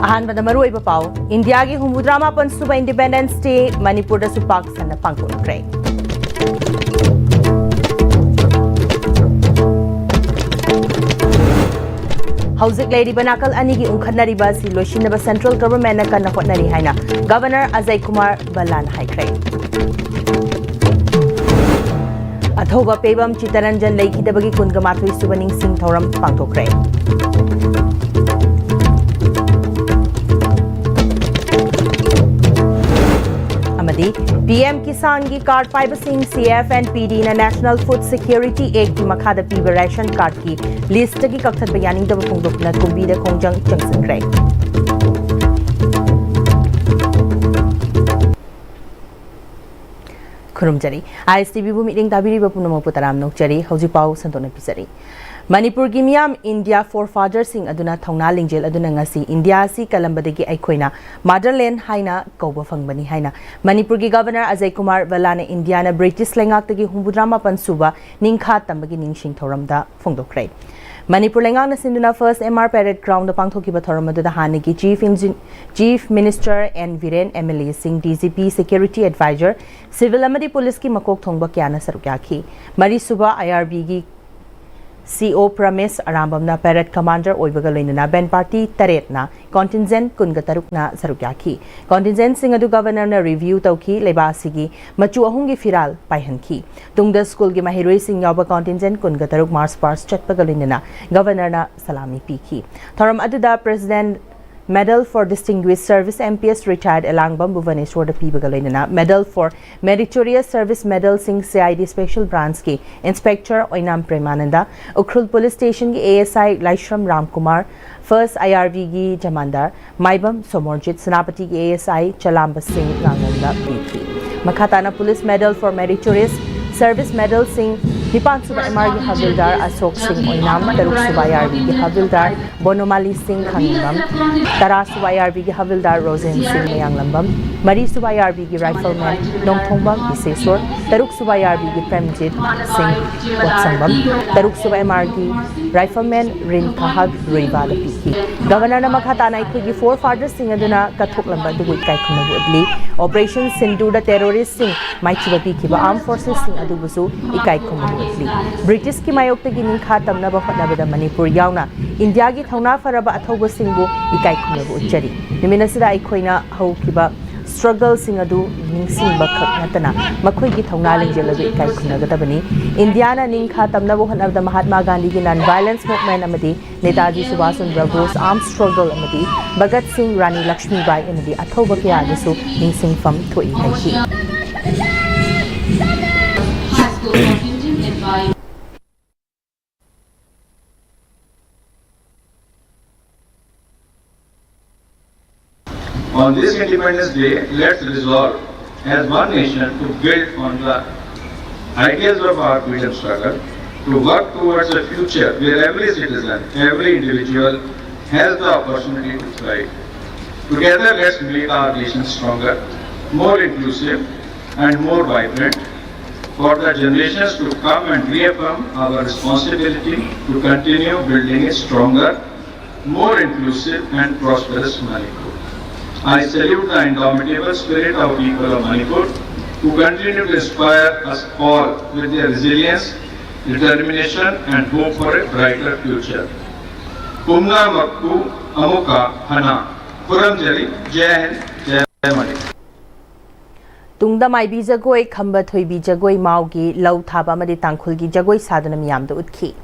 ꯑꯍꯥꯟꯕꯗ ꯃꯔꯨꯑꯣꯏꯕ ꯄꯥꯎ ꯏꯟꯗꯤꯌꯥꯒꯤ 64 ꯁꯨꯕ ꯏꯟꯗꯤꯄꯦꯟꯗꯦꯟꯁ ꯗꯦ ꯃꯅꯤꯄꯨꯔꯗꯁꯨ ꯄꯥꯛ ꯁꯟꯅ ꯄꯥꯡꯊꯣꯛꯈ꯭ꯔꯦ꯫ ꯍꯧꯖꯤꯛ ꯂꯩꯔꯤꯕ ꯅꯥꯀꯜ ꯑꯅꯤꯒꯤ ꯎꯪꯈꯠꯅꯔꯤꯕ ꯑꯁꯤ ꯂꯣꯏꯁꯤꯟꯅꯕ ꯁꯦꯟꯇ꯭ꯔꯦꯜ ꯒꯚꯔꯟꯃꯦꯟꯠꯅ ꯀꯟꯅ ꯍꯣꯠꯅꯔꯤ ꯍꯥꯏꯅ ꯒꯚꯔꯅꯔ ꯑꯖꯌ ꯀꯨꯃꯥꯔ ꯕꯜꯂꯥꯅ ꯍꯥꯏꯈ꯭ꯔꯦ꯫ ꯑꯊꯧꯕ ꯄꯦꯕꯝ ꯆꯤꯇꯔꯟꯖꯟ ꯂꯩꯈꯤꯗꯕꯒꯤ 28 ꯁꯨꯕ ꯅꯤꯡꯁꯤꯡ ꯊꯧꯔꯝ ꯄꯥꯡꯊꯣꯛꯈ꯭ꯔꯦ꯫ अमदी पीएम किसान की कार्ड पाइबसिंग सीएफ एंड पीडी ना नेशनल फूड सिक्योरिटी एक्ट की मखादा पीबा रेशन कार्ड की लिस्ट की कक्थत बयानी दब फोंदोकना कुंबी दा खोंजंग चंगसनख्रे। खुरुमजरी ISTV बु मीटिंग ताबिरिबा पुनमो पुतराम नोकजरी हौजी पाउ संतोना पिजरी। मणिपुर की मियाम इंडिया फोर फादर सिंह अदुना थौना लिंजेल अदुना ngasi इंडिया सी कलंबदगी अखोइना मदरलैंड हाइना कौब फंगबनी हाइना मणिपुर की गवर्नर अजय कुमार बल्लाने इंडिया ना ब्रिटिश लेंगाक्तगी 64 सुबा निंखा तंबगी निंगसिंग थौरमदा फोंदोखरे। मणिपुर लेंगांगना सिंदुना फर्स्ट MR पैरेड ग्राउंड पांगथोकिबा थौरम अदुदा हानिगी chief minister N Biren MLA Singh DGP security adviser civil अमदी पुलिस की मकोक थोंगबा क्याना सरुक याखी। मरी सुबा IRB की CO प्रमेश अरामबमना पैरेड कमांडर ओइबगा लोइनना बेन पार्टी तरेटना कॉन्टिजेंट कुनगा तरुकना सरुक याखी। कॉन्टिजेंट सिंह अदु गवर्नर ना रिव्यू तौखी लेबासिगी मचु अहुंगी फिराल पाइहनखी। तुंगदा स्कूल की महिरोई सिंह याबा कॉन्टिजेंट कुनगा तरुक मार्च पास्ट चटपगा लोइनना गवर्नर ना सलामी पीखी। थौरम अदुदा president Medal for Distinguished Service MPS Retired Elangbam Bhuvaneswar Pibaga loinana Medal for Meritorious Service Medal Singh CID Special Branch की Inspector Oinam Premananda, Ukhrul Police Station की ASI Laishram Ramkumar, First IRB की जमानदार माइबम सोमोरजित सेनापति की ASI Chalamba Singh गांगोंदा पीखी। मखाताना police medal for meritorious service medal Singh 9 सुबह MR की हविलदार अशोक सिंह ओइनाम, 3 सुबह IRB की हविलदार बोनोमाली सिंह खांगबम, 10 सुबह IRB की हविलदार रोजेन सिंह मयांगलंबम, 4 सुबह IRB की राइफलमैन नोंगथोंगबम इसेश्वर, 3 सुबह IRB की प्रेमजीत सिंह कोटसंगबम, 3 सुबह MR की राइफलमैन रिन खाहग रुइबाद पीखी। गवर्नर न मखाताना इखुगी 4 फादर सिंह अदुना कथोकलंबा दुगु इकाई खुनबु उदली ऑपरेशन सिंदूर टेररिस्ट सिंह माइचुबा पीखिबा आर्म फोर्सेस सिंह अदुबुसु इकाई खुनबु ब्रिटिश की मायोक्तगी निंखा तमनबा होटनबदा मणिपुर यावना इंडिया की थौना फरबा अथौबा सिंहबु इकाई खुनबु उच्चरी। निमिनसिदा अखोइना हौखिबा struggle sing adu ningsingba khak natana makhoi gi thongna lingjel adu ikai khunnagadabani India na ningkha tamna bo hanabda Mahatma Gandhi gi non violence movement amadi Netaji Subhash Chandra Bose armed struggle amadi Bhagat Singh Rani Lakshmi Bai amadi athoba kya dasu ningsingfam thoi haiki On this Independence Day, let's resolve as one nation to build on the ideals of our freedom struggle, to work towards a future where every citizen, every individual has the opportunity to thrive. Together, let's make our nation stronger, more inclusive, and more vibrant for the generations to come, and reaffirm our responsibility to continue building a stronger, more inclusive, and prosperous Manipur. I salute the indomitable spirit of people of Manipur who continue to inspire us all with their resilience, determination and hope for a brighter future. Kumna Makku Amuka Hana Puram Jali Jai Hind Jai Manipur. Tungda Maibi Jagoi Khamba Thoibi Jagoi Maugi Lau Thaba Amadi Tangkhulgi Jagoi Sadana Miyamda Utki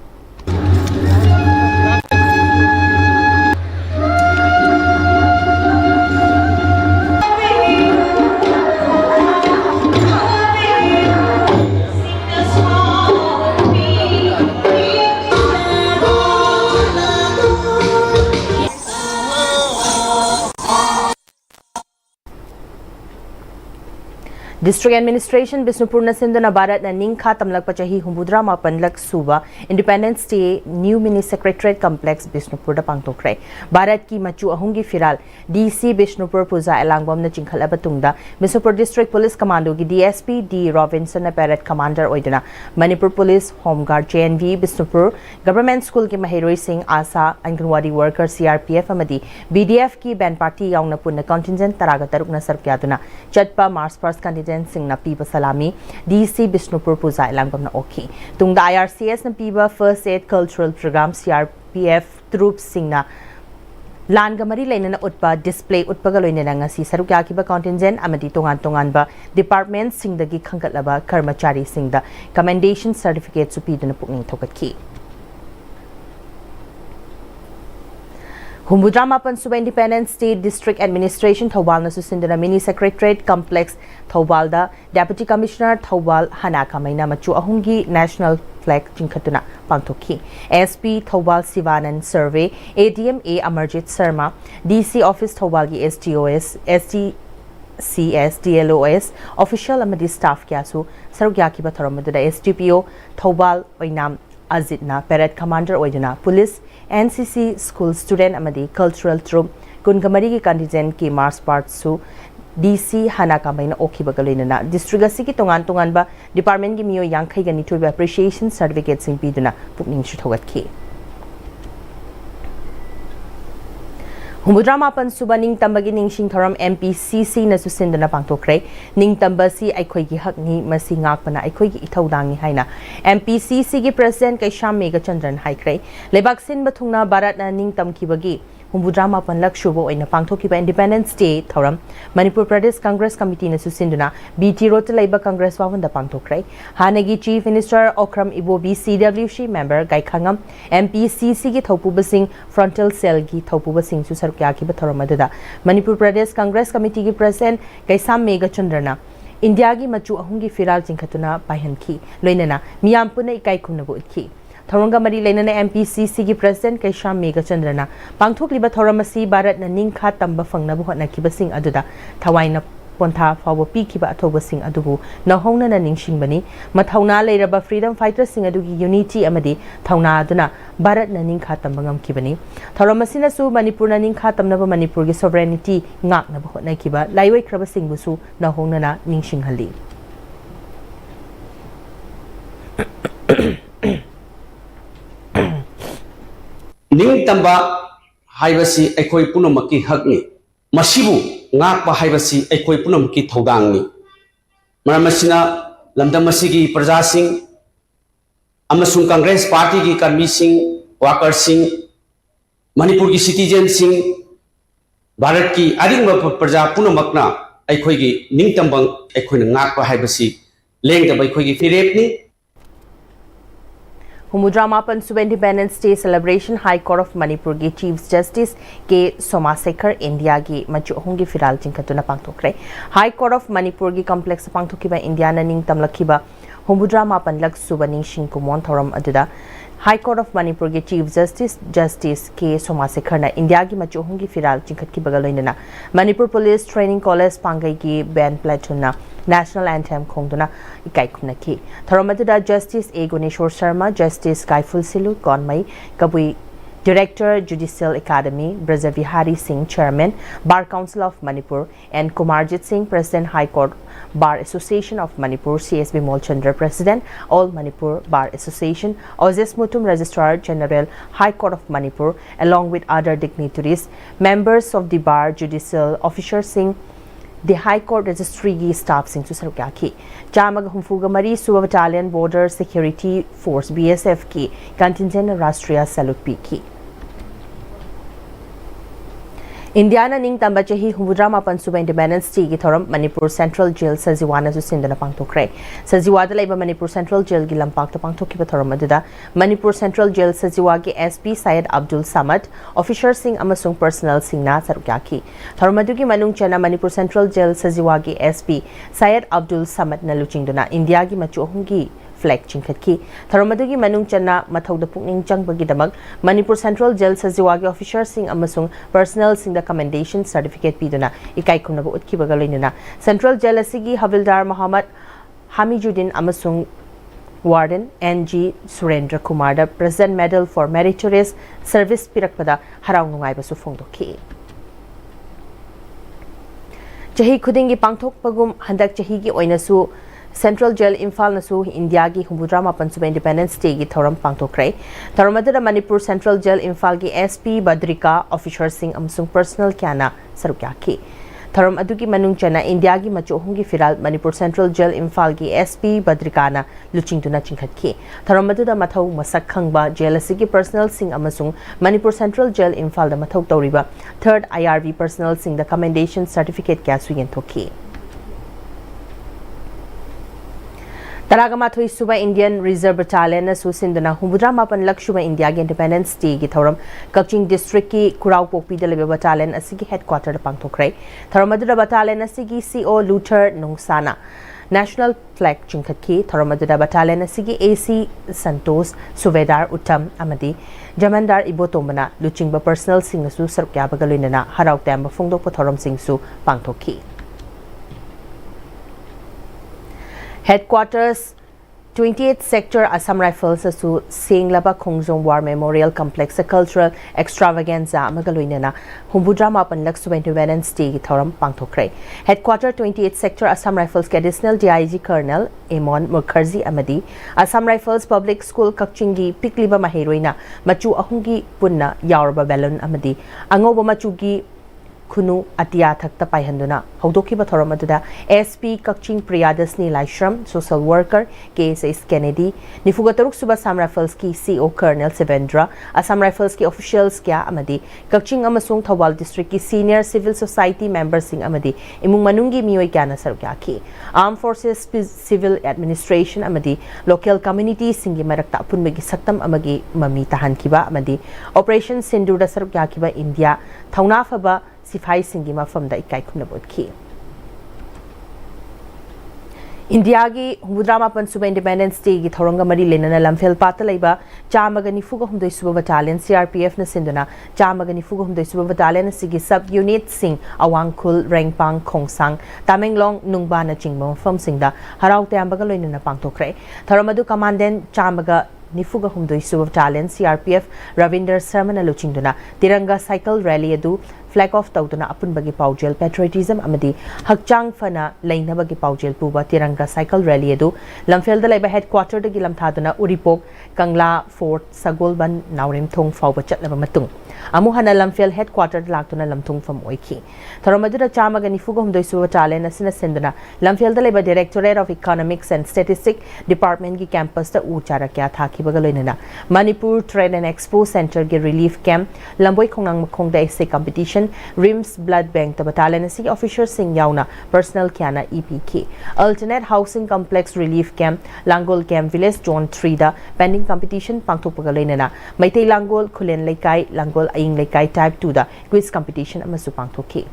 District Administration Bisnupur na sindana Bharat na ningkha tamlak pachahi humbudra mapanlak suba Independence Day New Mini Secretariat Complex Bisnupur da pangtokre Bharat ki machu ahungi firal DC Bisnupur Puja Elangbam na chingkhala batungda Bisnupur District Police Commando gi DSP D Robinson na Parade Commander oidana Manipur Police Home Guard JNV Bisnupur Government School ki Mahiroi Singh Asa Anganwadi Worker CRPF amadi BDF ki band party yaungna punna contingent taraga taruk na sarpyaduna Chatpa Mars First Contingent Singh na piba salami DC Bisnupur Puja Elangbam na oki tungda IRCS na piba First Aid Cultural Program CRPF Troops Singh na Langa mari lainana utpa display utpaga loinena ngasi sarukya kiba contingent amadi tongan ba department sing dagi khangkatlaba karmachari sing da commendation certificate supiduna pukning thokatki Humbudra Mapan Suba Independence State District Administration Thawbal na susindana Mini Secretariat Complex Thawbalda Deputy Commissioner Thawbal Hana Kamaina machu ahungi National Flag Jinkhatuna Pangtokhi SP Thawbal Sivanan Survey ADM A Amarjit Sharma DC Office Thawbal gi STOS STCS DLOS official amadi staff kyasu sarugya ki batharamada SDPO Thawbal Oinam Azitna Parade Commander oidana Police NCC School Student amadi Cultural Troop Kungamari ki contingent ki Mars Part su DC Hana Kamaina Okiba Galina District Asiki Tongan ba Department gi miyo Yankai gani to appreciation certificate sing piduna pukning shuthogat ki Humbudra Mapan Suba Ning Tambagi Ning Shing Thoram MPCC na susindana pangtokre Ning Tambasi Aikoi gi hakni masi ngakpana Aikoi gi ithaudang ni haina MPCC gi President Kaisham Mega Chandran haikre Lebak sin bathungna Bharat na Ning Tamkibagi Humbudra Mapan Lakshubo oina pangthokiba Independence Day Thoram Manipur Pradesh Congress Committee na susinduna BT Road Laiba Congress Wawanda pangtokre Hanagi Chief Minister Okram Ibobi CWC member Gaikhangam MPCC gi Thopubasing Frontal Cell gi Thopubasing su kya ki batharamada Manipur Pradesh Congress Committee ki President Kaisam Mega Chandrana India gi machu ahungi firal jingkhatuna paihanki loinana miyam puna ikai khumnabu utki Thoranga mari lainana MPCC gi President Kaisam Mega Chandrana pangthokliba thoramasi Bharat na ningkha tamba fangnabu hotnakiba sing aduda thawaina Pontha Fawa Pikiba Atoba Sing Adubu, Nahona Ningshin Bani, Mathauna Leraba Freedom Fighters Sing Adugi Unity Amadi, Tauna Duna, Bharat Naning Khatam Bangam Kibani, Tharamasina Su, Manipur Naning Khatam Nava Manipur sovereignty, Ngak Nabahot Nakiba, Laiway Kraba Sing Busu, Nahona Ningshin Hali. Ning Tamba Haibasi Ekoi Punamaki Hagni, Masibu. Ngakpa haibasi aikoi punam ki thodangni maramasina lamdamasigi prajasing amasung Congress Party ki karmi sing worker sing Manipur ki citizen sing Bharat ki adingba praja punamakna ꯑꯩꯈꯣꯏꯒꯤ ꯅꯤꯡꯇꯝꯕ ꯑꯩꯈꯣꯏꯅ ꯉꯥꯛꯄ ꯍꯥꯏꯕꯁꯤ ꯂꯦꯡꯗꯕ ꯑꯩꯈꯣꯏꯒꯤ ꯐꯤꯔꯦꯞꯅꯤ Humudra Mapan Suba Independence Day Celebration High Court of Manipur gi Chief Justice K. Somasekhar India gi machu hongi firal jinkatuna pangthokre High Court of Manipur gi complex pangthokiba India na ning tamlakhiba Humudra Mapan lak suba ning shinkumon thoram aduda High Court of Manipur gi Chief Justice K. Somasekhar na India gi machu hongi firal jinkatkiba galoinana Manipur Police Training College pangai gi band platoon na National Anthem khongduna ikai khumnaki thoramadida Justice A. Guneshwar Sharma Justice Kaiful Silu Gonmai Kabui Director Judicial Academy Brajavihari Singh Chairman Bar Council of Manipur and Kumarjit Singh President High Court Bar Association of Manipur CSB Molchandra President All Manipur Bar Association Ozes Mutum Registrar General High Court of Manipur along with other dignitaries members of the Bar Judicial Officer Singh The High Court Registry gi staff sing su saruk yakhi Chamaga humfuga mari Suba Battalion Border Security Force BSF ki contingent Rashtriya Salute pi ki Indiana ning tamba chahi Humudra Mapan Suba Independence Day gi thoram Manipur Central Jail Sajiwana su sindana pangthokre Sajiwa da laiba Manipur Central Jail gi lampak ta pangthokiba thoram aduda Manipur Central Jail Sajiwa gi SP Syed Abdul Samad Officer Singh amasung Personnel Singh na saruk yakhi thoram adugi manung chana Manipur Central Jail Sajiwa gi SP Syed Abdul Samad na luchingduna India gi machu hongi flag chingkhatki tharamadagi manung channa mathauda pukning changbagi damak Manipur Central Jail Sajiwa gi officer sing amasung personnel sing da commendation certificate piduna ikai khumna ba utki baga loinuna Central Jail asigi Havildar Muhammad Hamijuddin amasung Warden NG Surendra Kumar da President Medal for Meritorious Service pirakpada harau nungai basu phongdokhi chahi khudingi pangthok pagum handak chahi gi oinasu Central Jail Imphal nasu India gi Humudra Mapan Suba Independence Day gi thoram pangthokre thoramadada Manipur Central Jail Imphal gi SP Badrika officer sing amsung personal kyana sarukyaki thoram adugi manung chana India gi machu hongi firal Manipur Central Jail Imphal gi SP Badrika na luchingtuna chingkhatki thoramadada mathau masak khangba jail asigi personal sing amasung Manipur Central Jail Imphal da mathau tawriba 3rd IRV personal sing da commendation certificate kya suyen thoki Taragamathoi Suba Indian Reserve Battalion na susindana Humudra Mapan Lakshuba India gi Independence Day gi thoram Kaching District ki Kurau Pokpi da lebe battalion asigi headquarter da pangthokre thoramadura battalion asigi CO Luther Nungsana National Flag chingkhatki thoramadura battalion asigi AC Santos Suvedar Uttam amadi Jamandar Ibotomana luchingba personal sing nasu sarukya bagaloinana harau tamba phongdokpa thoram sing su pangthokki Headquarters 28th Sector Assam Rifles asu Senglaba Khongjong War Memorial Complex a cultural extravaganza magaloinana Humudra Mapan lak Suba Independence Day gi thoram pangthokre Headquarter 28th Sector Assam Rifles ke additional DIG Colonel Amon Mukherjee amadi Assam Rifles Public School Kakchingi pikliba maheroina machu ahungi punna yaurba balloon amadi angoba machu gi Kunu Atia Thakta Paihanduna, Haudokiba Thoramaduna, SP Kakching Priyadasni Laishram, Social Worker, KSS Kennedy, Nifugataruk Suba Assam Rifles ki CO Colonel Sevendra, Assam Rifles ki officials kya amadi, Kakching Amasung Thawal District ki Senior Civil Society members sing amadi, Imung Manungi Miyoi Kyana Sarukyaki, Armed Forces Civil Administration amadi, Local Community Singi Marakta Punmegi Saktam amagi Mami Tahan Kiba amadi, Operation Sinduda Sarukyaki India, Taunafaba Sifai Singi mafamda ikai khumnabotki India gi Humudra Mapan Suba Independence Day gi thoranga mari lenana lamphel pata leiba chamaga nifuga humdoi suba battalion CRPF na sinduna chamaga nifuga humdoi suba battalion sigi sub unit sing awangkhul rengpang khongsang tamenglong nungba na chingba mafam singda harau tambaga loinana pangthokre thoramadu commandant chamaga Nifuga humdoi suba battalion CRPF Ravinder Sharma na luchingduna Tiranga cycle rally adu flag off tawduna apun bagi paujel patriotism amadi hakchang fana laina bagi paujel puba Tiranga cycle rally adu lamphel da laiba headquarter dagi lamthaduna Uripok Kangla Fort Sagolban Naurim Thong fawba chatlaba matung amu hana lamphel headquarter laktuna lamthung fam oiki thoramadura chamaga nifuga humdoi suba battalion asina senduna lamphel da laiba Directorate of Economics and Statistics Department gi campus da uchara kya thaki Manipur Trade and Expo Center ge relief camp Lamboi Khongnang Makhongda essay competition Foundation RIMS Blood Bank ta battalion asi officer sing yauna personal kyana EPK alternate housing complex relief camp Langol camp village zone 3 da pending competition pangthokpaga loinana Maitai Langol Khulen Laikai Langol Aing Laikai type 2 da quiz competition amasu pangthokhi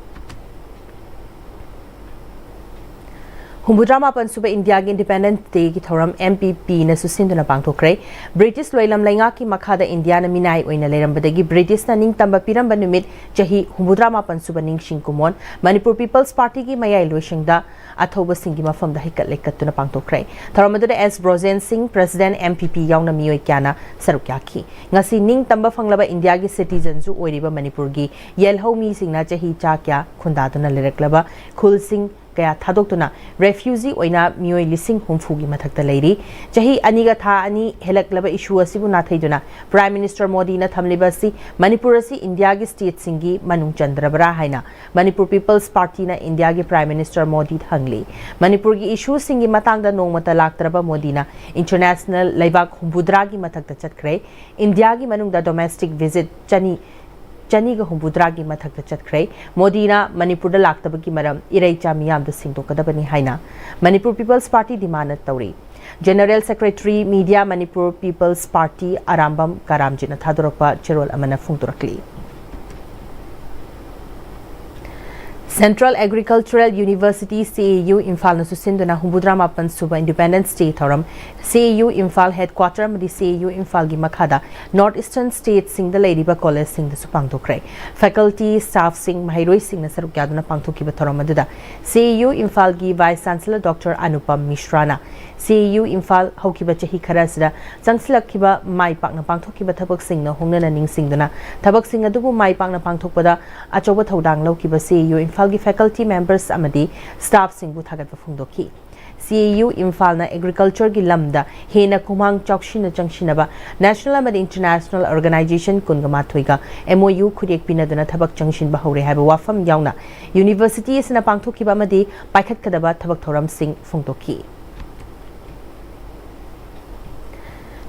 Humbudrama Pansuba India Independence Day ki thoram MPP na susinduna pangthokre British loilam lainga ki makhada India na minai oina leirambadagi British na ningtamba piramba numit chahi Humbudrama Pansuba ningsing kumon Manipur People's Party ki mayai loisingda athoba singi mafam da hikat lekatuna pangthokre thoramadura S Brozen Singh President MPP yauna mioi kyana sarukyaki ngasi ningtamba fanglaba India ki citizen zu oiriba Manipur gi yelho mi singna chahi chakya khundaduna lereklaba Khul Singh kaya thadokuna refugee oina mioi lising humfugi mathakta leiri chahi aniga tha ani helaklaba issue asibu na thaiduna Prime Minister Modi na thamliba si Manipur asi India gi state singi manung chandrabara haina Manipur People's Party na India gi Prime Minister Modi thangli Manipur gi issue singi matangda nongmata laktraba Modi na international laibak humbudra gi mathakta chatkre India gi manungda domestic visit Chaniga Humbudragi Mathakta Chatkre, Modina, Manipur the Laktabaki Madam, Irecha Miam the Singto Kadabani Haina, Manipur People's Party demanded Tauri. General Secretary Media Manipur People's Party Arambam Karamjina Thadoropa Cherol Amana Funturakli. Central Agricultural University CAU Imphal na susinduna Humbudrama Pansuba Independence Day thoram CAU Imphal headquarter madi CAU Imphal gi makhada Northeastern State sing the Ladyba College sing the supangthokre faculty staff sing mahairoi sing na saruk yaduna pangthokiba thoram aduda CAU Imphal gi Vice Chancellor Dr. Anupam Mishrana CAU Imphal haukiba chahi kharasida changsilakhiba mai pakna pangthokiba thabak sing na hongnana ningsingduna thabak sing adubu mai pakna pangthokpada achoba thodang laukiba CAU Imphal gi faculty members amadi staff singbu thagatba phungdoki CAU Imphal na agriculture gi lamda hena kumang chokshina changsinaba national amadi international organization kungama thoiga MOU khudek pinaduna thabak changshin ba hore haba wafam yauna university isna pangthokiba amadi paikhat kadaba thabak thoram sing phungdoki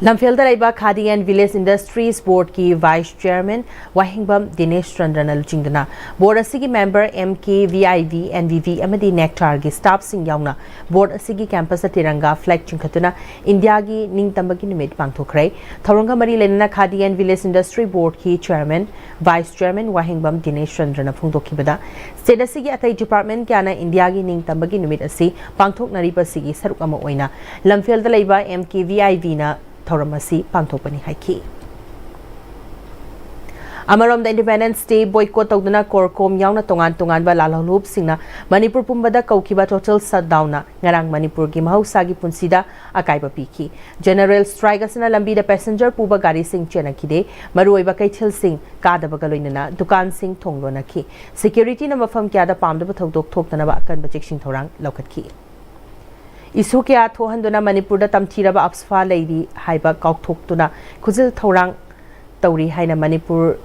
Lamfelda Raiba Khadi and Village Industries Board ki Vice Chairman Wahingbam Dinesh Chandran Aluchingdana Board asigi member MK VIV and VV amadi Nectar gi staff sing yauna Board asigi campus tiranga flag chingkhatuna India gi ningtambagi numit pangthokre Thoranga mari lenna Khadi and Village Industry Board ki Chairman Vice Chairman Wahingbam Dinesh Chandran phungdokhibada State asigi atai department kyana India gi ningtambagi numit asi pangthoknari pasigi saruk ama oina Lamfelda Laiba MK VIV na Thoramasi Pangthopani Haiki. Amarom the Independence Day boycott tawduna Korkom yauna tongan ba lalholup singna Manipur pumbada kaukiba total shutdown na ngarang Manipur gi mahausagi punsida akaiba piki General strike asana lambi da passenger puba gari sing chenakide maruiba kaithil sing kadaba galoinana dukan sing thonglona ki security na mafam kya da pamda thodok thokna ba akan ba cheksing thorang lokatki Isu kya thohanduna Manipur da tamthiraba apsfa leidi haiba kaukthoktuna khuzil thorang tauri haina Manipur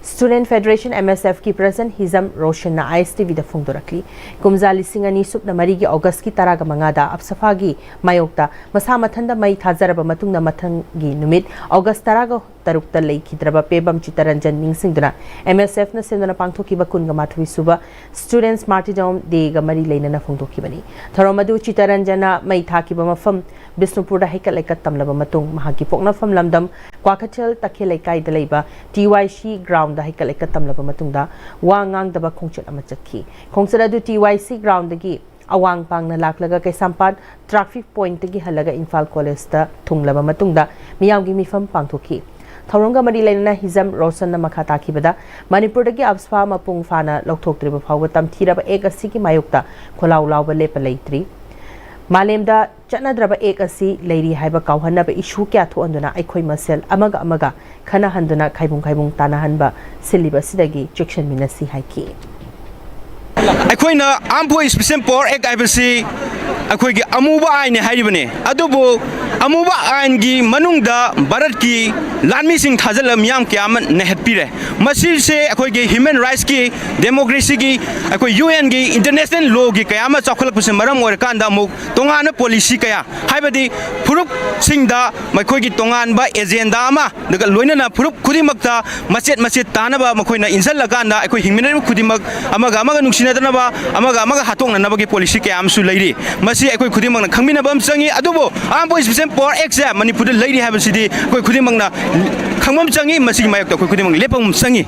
Student Federation MSF ki President Hizam Roshan na ISTV da phungdorakli kumza lisingani supna marigi August ki taraga mangada apsafa gi mayokta masa mathanda mai thazaraba matungna mathangi numit August taraga tarukta leikidraba pebam chitaranjan ningsingduna MSF na senduna pangthoki ba kunga mathwi suba Students Martyrdom Day ga mari leina na phungdoki bani tharomadu chitaranjana mai thakiba mafam Bisnupur da hekal lekat tamlaba matung mahagi pokna fam lamdam kwakathel takhel kai da leiba TYC ground da hekal lekat tamlaba matung da wangang da ba khongchat ama chakhi khongchara du TYC ground dagi awang pang na laklaga kay sampan traffic point dagi halaga Imphal College da thunglaba matung da miyamgi mifam pangthoki Tharonga mari laina Hizam Roshan na makha takibada Manipur dagi absfa mapung fana lokthoktriba phawba tamthiraba ek asigi mayukta kholaw lawba lepa leitri Malemda Chanadraba ek asi leiri haiba kauhanaba issue kya thoanduna aikhoi masel amaga khana handuna khaibung tana hanba siliba sidagi chection minasi haiki ꯑꯩꯈꯣꯏꯅ ꯑꯥꯝ special power ꯑꯦꯛ ꯍꯥꯏꯕꯁꯤ ꯑꯩꯈꯣꯏꯒꯤ ꯑꯃꯨꯕ ꯑꯥꯏꯟꯅꯤ ꯍꯥꯏꯔꯤꯕꯅꯤ ꯑꯗꯨꯕꯨ ꯑꯃꯨꯕ ꯑꯥꯏꯟꯒꯤ ꯃꯅꯨꯡꯗ ꯚꯥꯔꯠꯀꯤ ꯂꯥꯟꯃꯤꯁꯤꯡ ꯊꯥꯖꯤꯜꯂ ꯃꯤꯌꯥꯝ ꯀꯌꯥ ꯑꯃ ꯅꯩꯍꯠꯄꯤꯔꯦ ꯃꯁꯤꯁꯦ ꯑꯩꯈꯣꯏꯒꯤ ꯍ꯭ꯌꯨꯃꯦꯟ ꯔꯥꯏꯠꯁꯀꯤ ꯗꯦꯃꯣꯀ꯭ꯔꯦꯁꯤꯒꯤ ꯑꯩꯈꯣꯏ ꯌꯨꯑꯦꯟꯒꯤ ꯏꯟꯇꯔꯅꯦꯁꯅꯦꯜ ꯂꯣꯒꯤ ꯀꯌꯥ ꯑꯃ ꯆꯥꯎꯈꯠꯂꯛꯄꯁꯤꯅ ꯃꯔꯝ ꯑꯣꯏꯔꯀꯥꯟꯗ ꯑꯃꯨꯛ ꯇꯣꯉꯥꯟꯕ ꯄꯣꯂꯤꯁꯤ ꯀꯌꯥ ꯍꯥꯏꯕꯗꯤ ꯐꯨꯔꯨꯞꯁꯤꯡꯗ ꯃꯈꯣꯏꯒꯤ ꯇꯣꯉꯥꯟꯕ ꯑꯦꯖꯦꯟꯗꯥ ꯑꯃ ꯂꯣꯏꯅꯅ ꯐꯨꯔꯨꯞ ꯈꯨꯗꯤꯡꯃꯛꯇ ꯃꯆꯦꯠ ꯃꯆꯦꯠ ꯇꯥꯅꯕ ꯃꯈꯣꯏꯅ ꯏꯟꯁꯤꯜꯂꯀꯥꯟꯗ ꯑꯩꯈꯣꯏ ꯍꯤꯡꯃꯤꯟꯅꯔꯤꯕ ꯈꯨꯗꯤꯡꯃꯛ ꯑꯃꯒ ꯑꯃꯒ ꯅꯨꯡꯁꯤꯅꯗꯅꯕ ꯑꯃꯒ ꯑꯃꯒ ꯍꯥꯠꯇꯣꯛꯅꯅꯕꯒꯤ ꯄꯣꯂꯤꯁꯤ ꯀꯌꯥ ꯑꯃꯁꯨ ꯂꯩꯔꯤ ꯃꯁꯤ ꯑꯩꯈꯣꯏ ꯈꯨꯗꯤꯡꯃꯛꯅ ꯈꯪꯃꯤꯟꯅꯕ ꯑꯃ ꯆꯪꯉꯤ ꯑꯗꯨꯕꯨ ꯑꯥꯔꯝ ꯁ꯭ꯄꯦꯁꯤꯑꯦꯜ ꯄꯥꯋꯔ ꯑꯦꯛꯁꯦ ꯃꯅꯤꯄꯨꯔꯗ ꯂꯩꯔꯤ ꯍꯥꯏꯕꯁꯤꯗꯤ ꯑꯩꯈꯣꯏ ꯈꯨꯗꯤꯡꯃꯛꯅ ꯈꯪꯕ ꯑꯃ ꯆꯪꯉꯤ ꯃꯁꯤꯒꯤ ꯃꯥꯌꯣꯛꯇ ꯑꯩꯈꯣꯏ ꯈꯨꯗꯤꯡꯃꯛ ꯂꯦꯞꯄ ꯑꯃ ꯆꯪꯉꯤ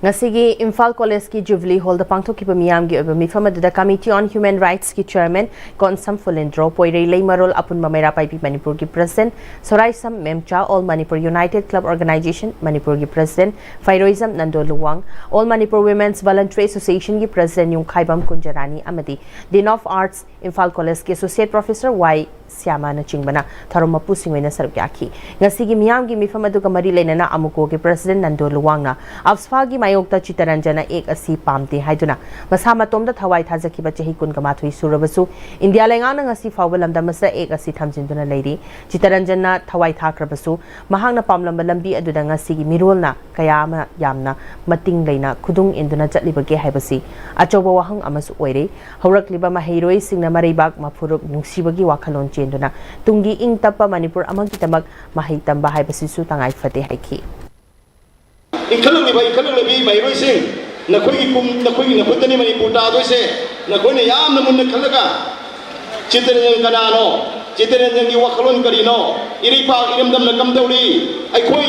ngasigi Imphal College ki Jubilee Hall da pangthokkiba miyamgi oiba mifam aduda Committee on Human Rights ki Chairman Konsam Fulendro Poirei Leimarol Apunma Meira Paipi Manipur ki President Soraisam Memcha All Manipur United Club Organization Manipur ki President Fairoisam Nando Luwang All Manipur Women's Voluntary Association ki President Yung Khaibam Kunjarani amadi Dean of Arts Imphal College ki Associate Professor Y Siama na chingbana tharoma pusingwai na saruk yakhi ngasigi miyamgi mifam aduga mari leinana amuko ki President Nando Luwang na afsfa gi mayokta chitaranjana ek asi pamte haiduna masa matomda thawai thajakiba chahi kun gamathoi surabasu India lengana ngasi fawba lamda masa ek asi thamjinduna leiri chitaranjana thawai thakrabasu mahangna pamlamba lambi aduda ngasi gi mirolna kayama yamna mating leina khudung induna chatlibage haibasi achoba wahang amasu oire haurakliba maheiroi singna mareibak mafuruk nungsibagi wakhalon chenduna tungi ing tappa Manipur amagi tamak mahai tamba haibasisu tangai fate haiki Inkalang lebi mairoi sing nakoi Manipur ta doi se nakoi ne yam namun nakalaga chitren kanano chitren gi wakhalon karino iri pa iram dam nakam dauri ai khoi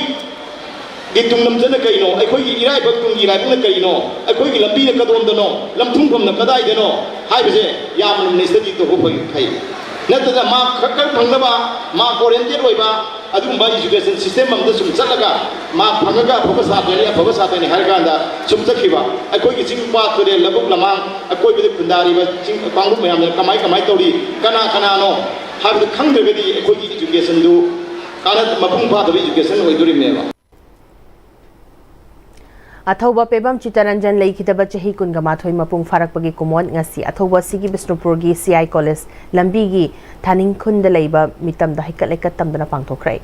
gitung nam jana kaino ai khoi gi irai bak tung gi rai na kaino ai khoi gi lambi na kadom dano lamthung pham na kadai dano hai bese yam nam ne stadi to ho phai khai नतदा मा खक्कर फंगबा मा oriented होइबा अदुगुंबा education system अमदा सुम चलगा मा फंगगा फबसाबेनी हरगांदा सुम चखिबा अकोइगी चिंग पा तुरे लबुक लमांग अकोइबि खुंदारिबा चिंग पांगु मयाम कमाई तौरी कना कनानो हाबद खंगदगदी अकोइगी education दु काना मपुंग फादबि education होइदुरिमेबा अथौबा पेबम Chitranjan लेखिदबा चाही कुनगमाथोई मपुंग फारकपगी कुमोन ngasi अथौबा सिगी Bishnupur gi CI College lambi gi thaning khunda leiba mitam da hikat lekat tamdana pangthokrai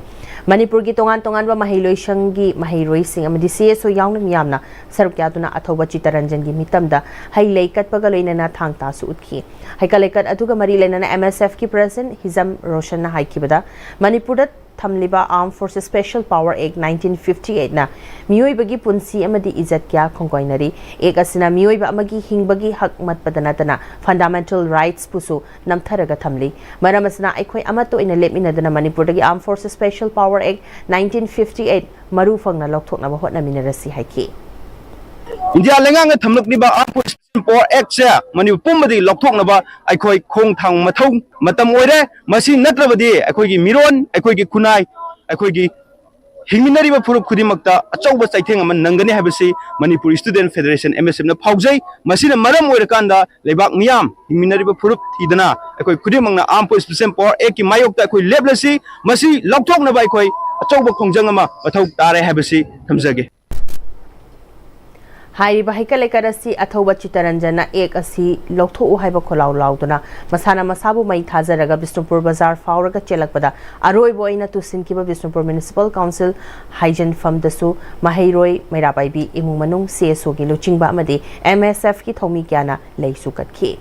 Manipur gi tongan ba mahailoi shangi mahairoi sing amadi CSO yaungna miyamna saruk yaduna अथौबा Chitranjan gi mitam da hai leikat paga loinana thangta su utkhi haika lekat aduga mari leinana MSF ki president Hizam Roshan na haikibada Manipur da Thamliba Armed Forces Special Power Act 1958 na miyoi bagi punsi amadi izat kya khongkoinari ek asina miyoi ba amagi hingbagi hak mat padana tana fundamental rights pusu namtharaga thamli maramasna aikhoi amato ina lepmina dana Manipur dagi Armed Forces Special Power Act 1958 maru fangna lokthokna ba hotna minarasi haiki India lengang thamlukniba Armed Forces Power Act se Manipur pumbadi lokthoknaba aikhoi khong thang mathau matam oire masi natrabadi aikhoi gi miron aikhoi gi kunai aikhoi gi hingminariba furup khudimakta achauba chaitheng ama nangani habasi Manipur Student Federation MSF na phaujai masina maram oirakanda lebak miyam hingminariba furup thidana aikhoi khudimangna Armed Forces Special Power Act ki mayokta aikhoi leblasi masi lokthoknaba aikhoi achauba khongjang ama mathau tare habasi thamjage Hairiba haikalekarasi athauba chitaranjana ek asi lokthou haiba kholau lauduna masana masabu mai thajaraga Bishnupur Bazar fauraga chelakpada aroibo ina tusinkiba Bishnupur Municipal Council Hygiene Fund dasu mahairoi mairapaibi imung manung CSO gi luchingba amadi MSF ki thomi kyana leisu katkhi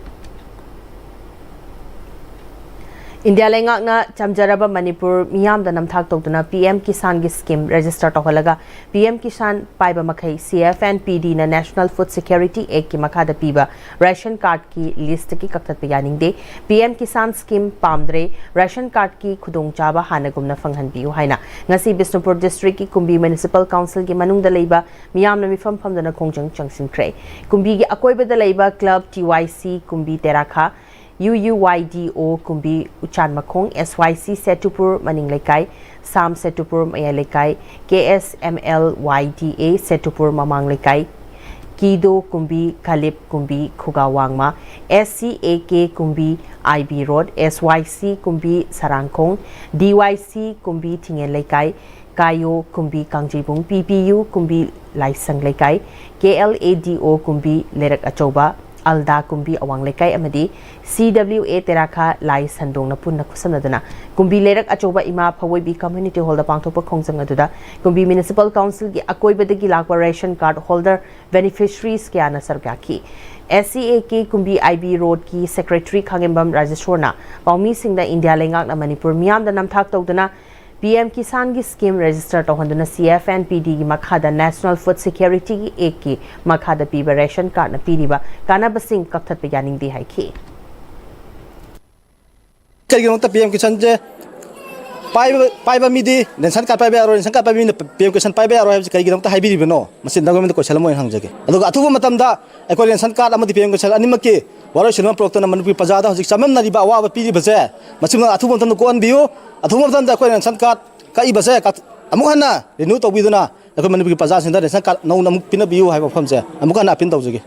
India lengakna chamjaraba Manipur miyam da namthak tokduna PM Kisan gi scheme register tohalaga PM Kisan paiba makhai CFNPD na National Food Security Act ki makhada piba ration card ki list ki kaktat piyaning de PM Kisan scheme pamdre ration card ki khudong chaba hanagumna fanghan biu haina ngasi Bishnupur district ki Kumbi Municipal Council ki manung da leiba miyam na mifam phamdana khongjang changsin kre Kumbi gi akoiba da leiba club TYC Kumbi Terakha UUYDO Kumbi Uchan Makong SYC Setupur Maning Lekai Sam Setupur Maya Lekai KSMLYDA Setupur Mamang Lekai Kido Kumbi Kalip Kumbi Khugawangma SCAK Kumbi IB Road SYC Kumbi Sarangkong DYC Kumbi Tingen Lekai Kayo Kumbi Kangjibung PPU Kumbi Laisang Lekai KLADO Kumbi Lerak Achoba Alda Kumbi Awang Lekai Amadi CWA Teraka Lai Sandong na Pun na Kusanadana Kumbi Lerak Achoba Ima Pawabi Community Holder Pangtopa Kongsang Aduda Kumbi Municipal Council Gi Akoy Badagi Lakwa Ration Card Holder Beneficiaries Kiana Sargaki SCA Kumbi IB Road Ki Secretary Kangembam Rajesorna Paumi Singh da India Lengak na Manipur Miam da Namthak Tawdana PM Kisan ki scheme register tohonduna CFNPD ki makhada National Food Security ki ek ki makhada piba ration card na piriba kana basing kapthat pe yaning di hai ki kaya ta PM Kisan je paiba midi ration card paiba aro ration card paiba ni PM Kisan paiba aro kaya ta haibi bino masin da government ko salamo hang jage aduga atuba matam da ko ration card amadi PM Kisan animaki waro silma prokta na Manipuri pajada hojik samam na riba awa piri base masim atuba matam ko an biu Athum of them the Korean Sun Card, Kaibase, Amuhana, the new Tobiduna, the Community Pazas and that is no Pina View have of Homse, Amukana Pintozi.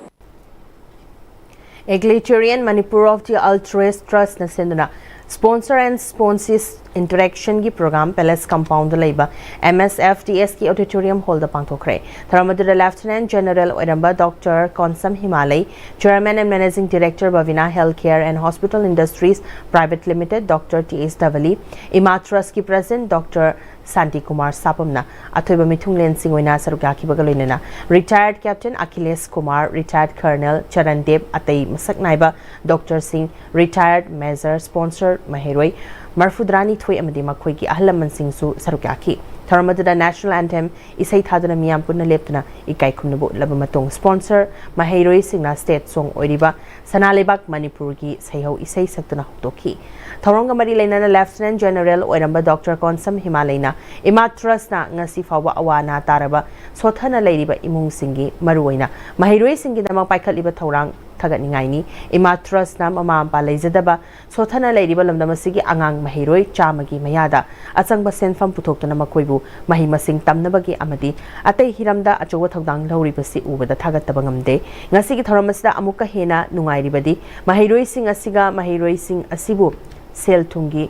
Egalitarian Manipur of the Altruist Trust na Sinduna sponsor and sponsors interaction ki program Palace Compound Labor MSFTS ki auditorium holder Pangtokre. Tharamadura Lieutenant General Oiramba Dr. Konsam Himalay, Chairman and Managing Director Bavina Healthcare and Hospital Industries Private Limited Dr. T.S. Davali, Imatras ki President Dr. Santi Kumar Sapamna, Atoiba Mithunglen Singwina Sarugaki Bagalinina, Retired Captain Achilles Kumar, Retired Colonel Charan Deb Atay Masaknaiba, Dr. Singh, Retired Major Sponsor Maheroi, Marfudrani Thui Amadi Makoi ki Ahlaman Singh Su Sarugaki. Tharamadada National Anthem Isai Thadana Miyam Punna Leptana Ikai Kumnabu Labamatong Sponsor Maheroi Singna State Song Oiriba Sanalebak Manipur ki Sayo Isai Saktuna Huktoki. Thoronga Mari Lainana Lieutenant General Oiramba Dr. Konsam Himalayna Imatras na ngasi fawa awana taraba sothana leiriba imung singi maruina Maheroi singi namang paikaliba thorang Tagat Ningaini, Imatras na mamampa leizadaba, sothana leiriba lamdamasigi angang Maheroi chamagi mayada, at sang basen fam putok na makoibu, mahimasing tamnabagi amadi, atay hiramda at jowa tagdang lauribasi ubada tagat tabangamde, ngasigi thoramasda amuka hena nungairibadi, Maheroi sing asiga, Maheroi sing asibu, sel tungi,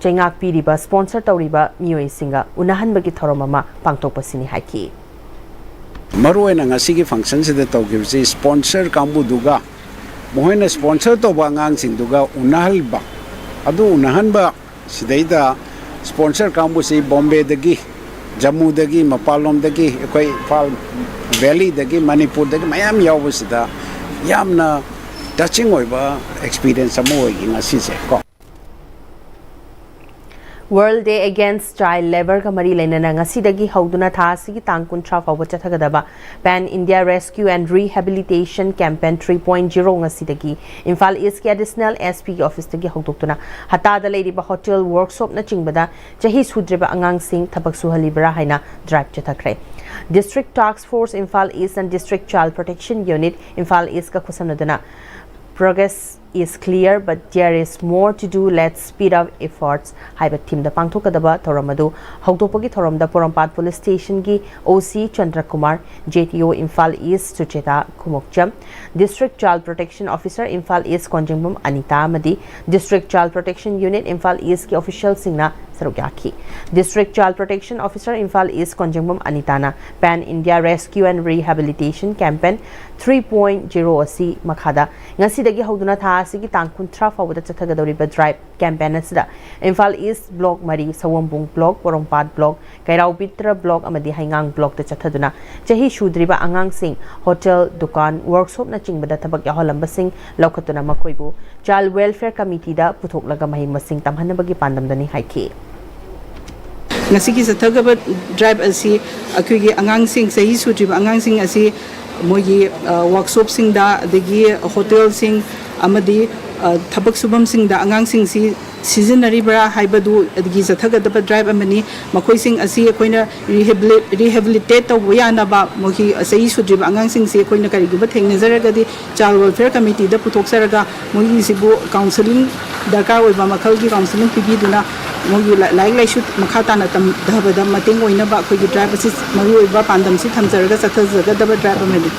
Chengak piriba, sponsor tauriba, miyoi singa, unahan bagi thoromama, pangtokpasini haiki. Maruena ngasigi function se de tawgibsi sponsor kambu duga mohoina sponsor to bangang sing duga unahal ba adu unahan ba sidaida sponsor kambu se Bombay dagi Jammu dagi Mapalom dagi koi Fal Valley dagi Manipur dagi mayam yawsida yamna touching oiba experience amo ngasi se ko World Day Against Child Labour ka mari lainana ngasidagi hauduna tha asigi tang 13 fawba chathagadaba Pan India Rescue and Rehabilitation Campaign 3.0 ngasidagi Imphal East ki additional SP office tagi haudoktuna hatada leiriba hotel workshop na chingbada chahi sudriba angang sing thabak suhalibra haina drive chathakre District Task Force Imphal East and District Child Protection Unit Imphal East ka khusamnadana Progress is clear, but there is more to do. Let's speed up efforts. Haiba team da pangthokadaba thoramadu hautopagi thoramda Porampat Police Station gi OC Chandra Kumar, JTO Imphal East Sucheta Kumokcham, District Child Protection Officer Imphal East Konjengbum Anita Madi, District Child Protection Unit Imphal East ki official singna Sarugyaki, District Child Protection Officer Imphal East Konjengbum Anitana, Pan India Rescue and Rehabilitation Campaign 3.0 asi makhada ngasidagi hauduna tha asigi tang 13 fawda chathagadoriba drive campaign asida Imphal East Block Mari Sawambung Block Porampat Block Kairau Bitra Block amadi Haingang Block ta chathaduna chahi shudriba angang sing hotel dukan workshop na chingbada thabak yaholamba sing laukhatuna makoibu Child Welfare Committee da puthoklaga mahimasing tamhanabagi pandamdani haiki ngasigi sathagaba drive asi akhigi angang sing sahi sudriba angang sing asi mogi workshop sing da degi hotel sing amadi thabak subam sing da angang sing si seasonary bra haibadu degi sathagaba drive amani makoi sing asi koina rehabilitate to yana ba mogi sahi sudriba angang sing si koina kari giba thengnazaraga di child welfare committee da putoksaraga mogi sibu counseling darkar oiba makhal gi counseling pibiduna mogi like shoot makhata na tam dhabada mating oina ba khoi gi drive asi maru oiba pandam si thamjaraga sathajaga daba drive amani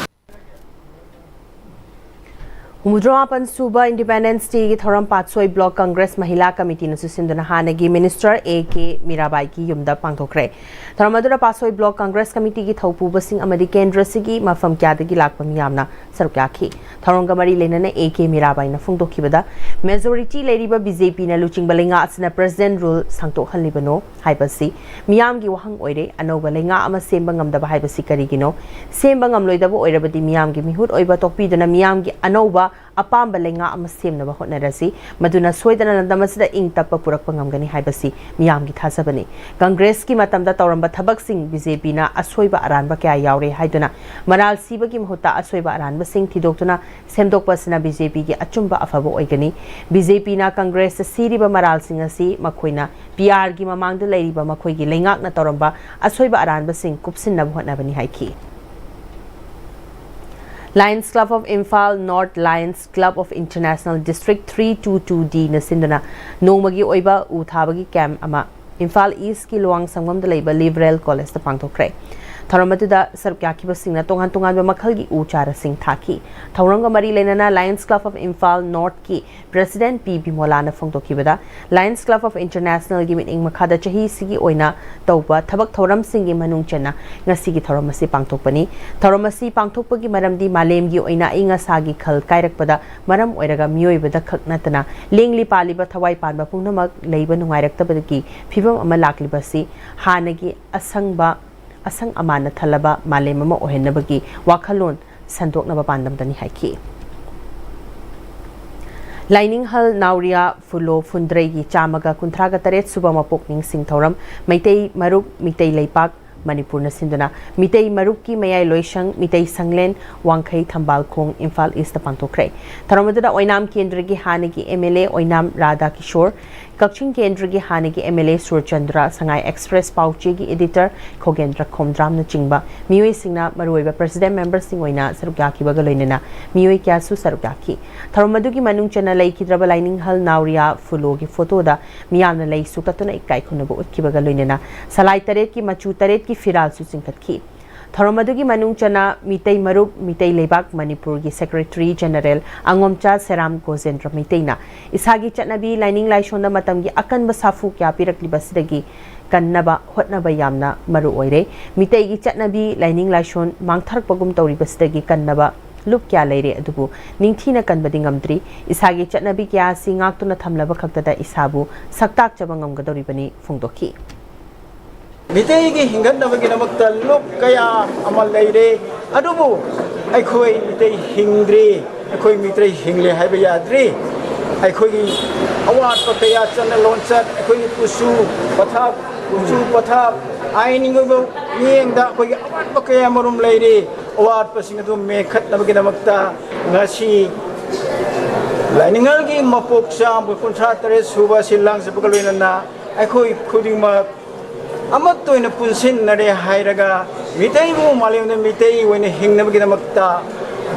Humudroapan Suba Independence Day Thoram Patsoi Block Congress Mahila Committee Nasusindana Hanagi Minister A.K. Mirabai ki yumda pangthokre. Tharamadura Patsoi Block Congress Committee ki thaupuba sing amadi Kendra sigi mafam kyadagi lakpa miyamna sarukyakhi. Tharongamari lenana A.K. Mirabai na phungdokhibada majority leriba BJP na luching balenga asna president rule sangtok halibano haibasi miyam gi wahang oire anoba lenga ama semba ngamdaba haibasi karigino semba ngamloidaba oirabadi miyam gi mihut oiba tokpiduna miyam gi anoba apamba lenga ama semnaba hotnarasi maduna soidana nandamasida ing tappa purakpa ngamgani haibasi miyam gi thasabani Congress ki matamda tawramba thabak sing BJP na asoiba aranba kya yaure haiduna maral siba gi mahuta asoiba aranba sing thidoktuna semdokpa sina BJP gi achumba afaba oigani BJP na Congress siriba maral sing asi makhoina PR gi mamangda leiriba makhoi gi lengak na tawramba asoiba aranba sing kupsinna hotnabani haiki Lions Club of Imphal North Lions Club of International District 322D na sindana nongmagi oiba uthabagi camp ama Imphal East ki luang sangmam da leiba Liberal College ta pangthokre Tharamatuda sarkyakhiba singna tongan tongan ba makhalgi uchara sing thaki Thauranga mari lenana Lions Club of Imphal North ki President P.B. Molana phongtokhibada Lions Club of International gi meeting makhada chahi sigi oina tawba thabak thoram singi manung chana ngasi gi thoram asi pangthokpani thoram asi pangthokpagi maramdi malem gi oina inga sagi khal kairakpada maram oiraga mioibada khaknatana lengli paliba thawai panba pungnamak leiba nungairaktabadagi phibam ama laklibasi hanagi asang amana thalaba malem ama ohenabagi wakhalon sandoknaba pandamdani haiki Lining Hall Nauria Fulo Fundregi Chamaga Kuntraga Taret Suba Mapokning Sing Thoram Maitei Maruk Mitei Leipak Manipur na sinduna Mitei Maruk ki Mayai Loisang Mitei Sanglen Wangkai Thambal Khong Imphal East Pangtokre Tharamadura Oinam Kendragi Hanagi MLA Oinam Radha Kishore Kakching Kendragi Hanagi MLA Surchandra Sangai Express Pauchegi Editor Khogendra Khomdram na chingba Mioi Singna Maruiba President Member Sing Oina Sarukyaki Bagaloinena Mioi Kyasu Sarukyaki Tharamadugi Manung Chana Lay Kidraba Lining Hall Nauria Fulogi Photo da Miyana Lay Sukatuna Ikai Kunabu Utkibagaloinena Salai Taret ki Machu Taret ki Firal Susinkatki Tharamadagi Manung Chana Mitei Maruk Mitei Lebak Manipur gi Secretary General Angomcha Seram Gozendra Miteina Isagi Chatnabi Lining Laishonda Matamgi Akan Basafu Kya Piraklibasdagi Kannaba Hotnaba Yamna Maru Oire Mitei gi Chatnabi Lining Laishon Mangthar Pagum Tauribasdagi Kannaba Look kya leire adubu ningthina kanbadi ngamdri isagi chatnabi kya singak tuna thamlaba khaktada isabu saktak chabangam gadoribani phungdokhi Mitei gi hingatnabagi namakta luk kaya amal leire adubu aikhoi mitei hingdri aikhoi mitei hingle haiba yadri aikhoi gi awat pa kaya chana lonchat aikhoi pusu pathap ainingo yengda koi awat pa kaya marum leire awat pa singadu mekhatnabagi namakta ngasi Liningal gi mapok sa kuntra tare suba silang sa pagaloinana aikhoi khudingma amat to ina punsin nare hairaga mitei bu malem na mitei wena hingnabagi namakta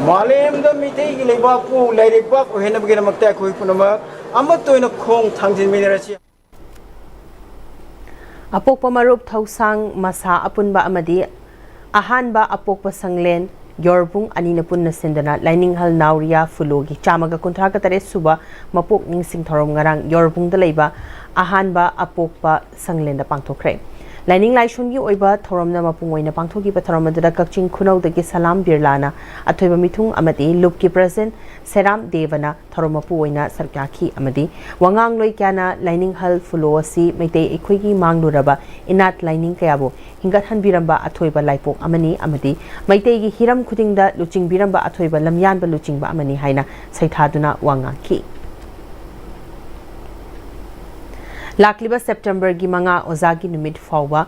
malem da mitei gi lebapu leirekba ko henabagi namakta khoi punama amat to ina khong thangjin minarasi Apokpa marup thausang masa apunba amadi ahanba apokpa sanglen Yorbung anina punna sindana Lining Hall Nauria Fulogi Chamaga Kuntraga Tare Suba Mapok Ning Sing Thorom Ngarang Yorbung Dalaiba ahanba apokpa sanglenda pangthokre Lining Laishon gi oiba thoromna mapungoina pangthoki ba thoromadada Kakching Khunau dagi Salam Birlana athoiba mithung amadi Lupki President Seram Devana thoromapu oina sarkyakhi amadi wangang loi kyana Lining Hall Fulo asi meitei ekhoigi mangluraba inat lining kayabo hingathan biramba athoiba laipok amani amadi meitei gi hiram khudingda luching biramba athoiba lamyan ba luching ba amani haina saithaduna wangaki Lakliba September gi manga ozagi numit fawba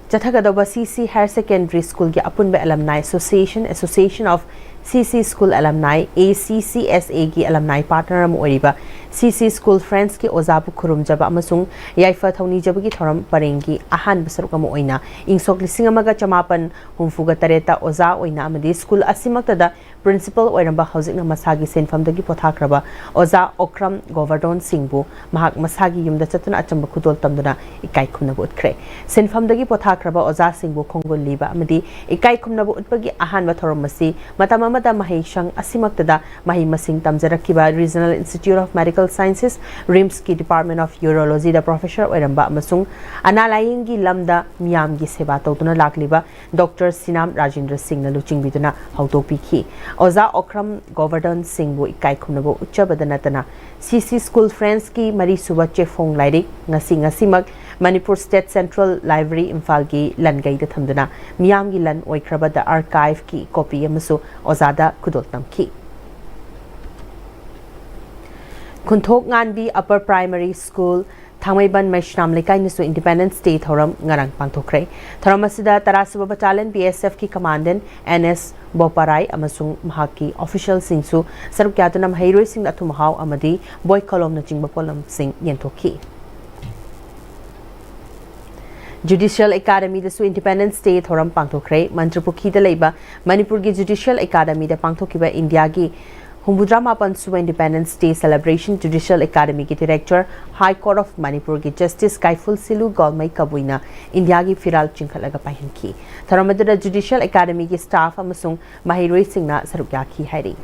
Chathagadaba CC Higher Secondary School gi apunba alumni Association of CC School Alumni ACCSA gi alumni partner am oriba CC School Friends ki ozabu khurum jaba amasung yaifa thawni jaba gi thoram parengi ahan basaruk am oina ingsok lisingamaga chamapan humfuga tareta oza oina amadi school asimakta da principal oiramba hojikna masagi senfamdagi pothakraba oza okram govardon singbu mahak masagi yumda chatuna achamba khudol tamduna ikai khumnabu utkre senfamdagi pothakraba oza singbu khongol liba amadi ikai khumnabu utpagi ahanba thoramasi matamamada mahishang asimaktada mahi masing tamjarakiba Regional Institute of Medical Sciences RIMS ki Department of Urology da professor oiramba amasung analayingi lamda miyamgi seba tawtuna lakliba Dr. Sinam Rajendra Singh na luching biduna hautopikhi oza okram govardhan singbu ikai khumnabu uchabada natana CC School Friends ki mari suba chefong lairik ngasimak Manipur State Central Library Imphal ki langai da thamduna miyam gi lan oikraba da archive ki copy amasu ozada kudol tamki Kunthok Nganbi Upper Primary School Thangmaiban Maishnam Lekai Nisu Independence Day Thoram Ngarang Pangthokre Thoram asida Tarasuba Battalion BSF ki Commandant NS Boparai amasung mahaki official singsu saruk yatunam hairoi sing athumhau amadi boy kolom na jingba polam sing yentoki Judicial Academy da su Independence Day thoram pangthokre Mantrapukhi da leiba Manipur gi Judicial Academy da pangthokiba India gi Humbudra Mapan Suba Independence Day Celebration Judicial Academy ki Director High Court of Manipur ki Justice Kaiful Silu Golmai Kabuina India ki Firal Chinkhalaga Pahinki Tharamadura Judicial Academy ki staff amasung mahiroi singna sarukya ki hairi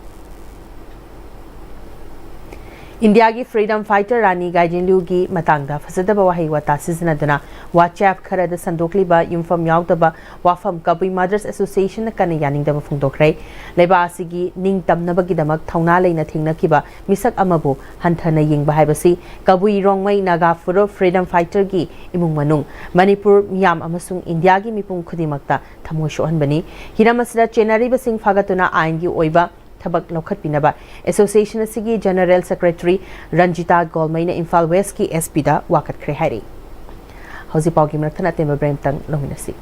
India ki freedom fighter Rani Gaijinliu gi matangda fasadaba wahi wata siznaduna WhatsApp khara da sandokliba yumfam yaudaba wafam Kabui Mothers Association na kana yaningdaba phungdokrai leba asigi ningtamnaba gidamak thauna leina thingnakiba misak amabu hanthana yingba haibasi Kabui Rongmai Naga Furo freedom fighter gi imung manung Manipur miyam amasung India gi mipung khudimakta thamoi sohanbani hiramasida chenariba sing fagatuna ain gi oiba Tabak Lokhat Pinaba Association Asigi General Secretary Ranjita Golmaina Imphal West ki SP da wakat khre hairi Hausi Paugi Marathana Temba Bremtang Lominasi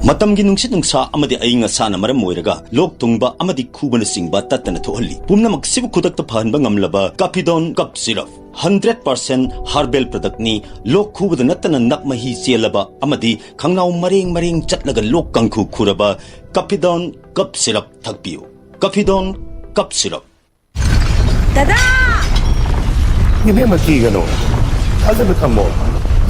Matamgi nungsit nungsa amadi ainga sana maram moiraga lok tungba amadi khubana singba tatana thohalli pumnamak sibu khudak ta phanba ngamlaba Capidon cup syrup 100% herbal product ni lok khubada natana nakmahi selaba amadi khangnaw maring chatlaga lok kangkhu khuraba Capidon cup syrup thakpiu Capidon cup syrup Dada! Yung magigano, alam mo kamo,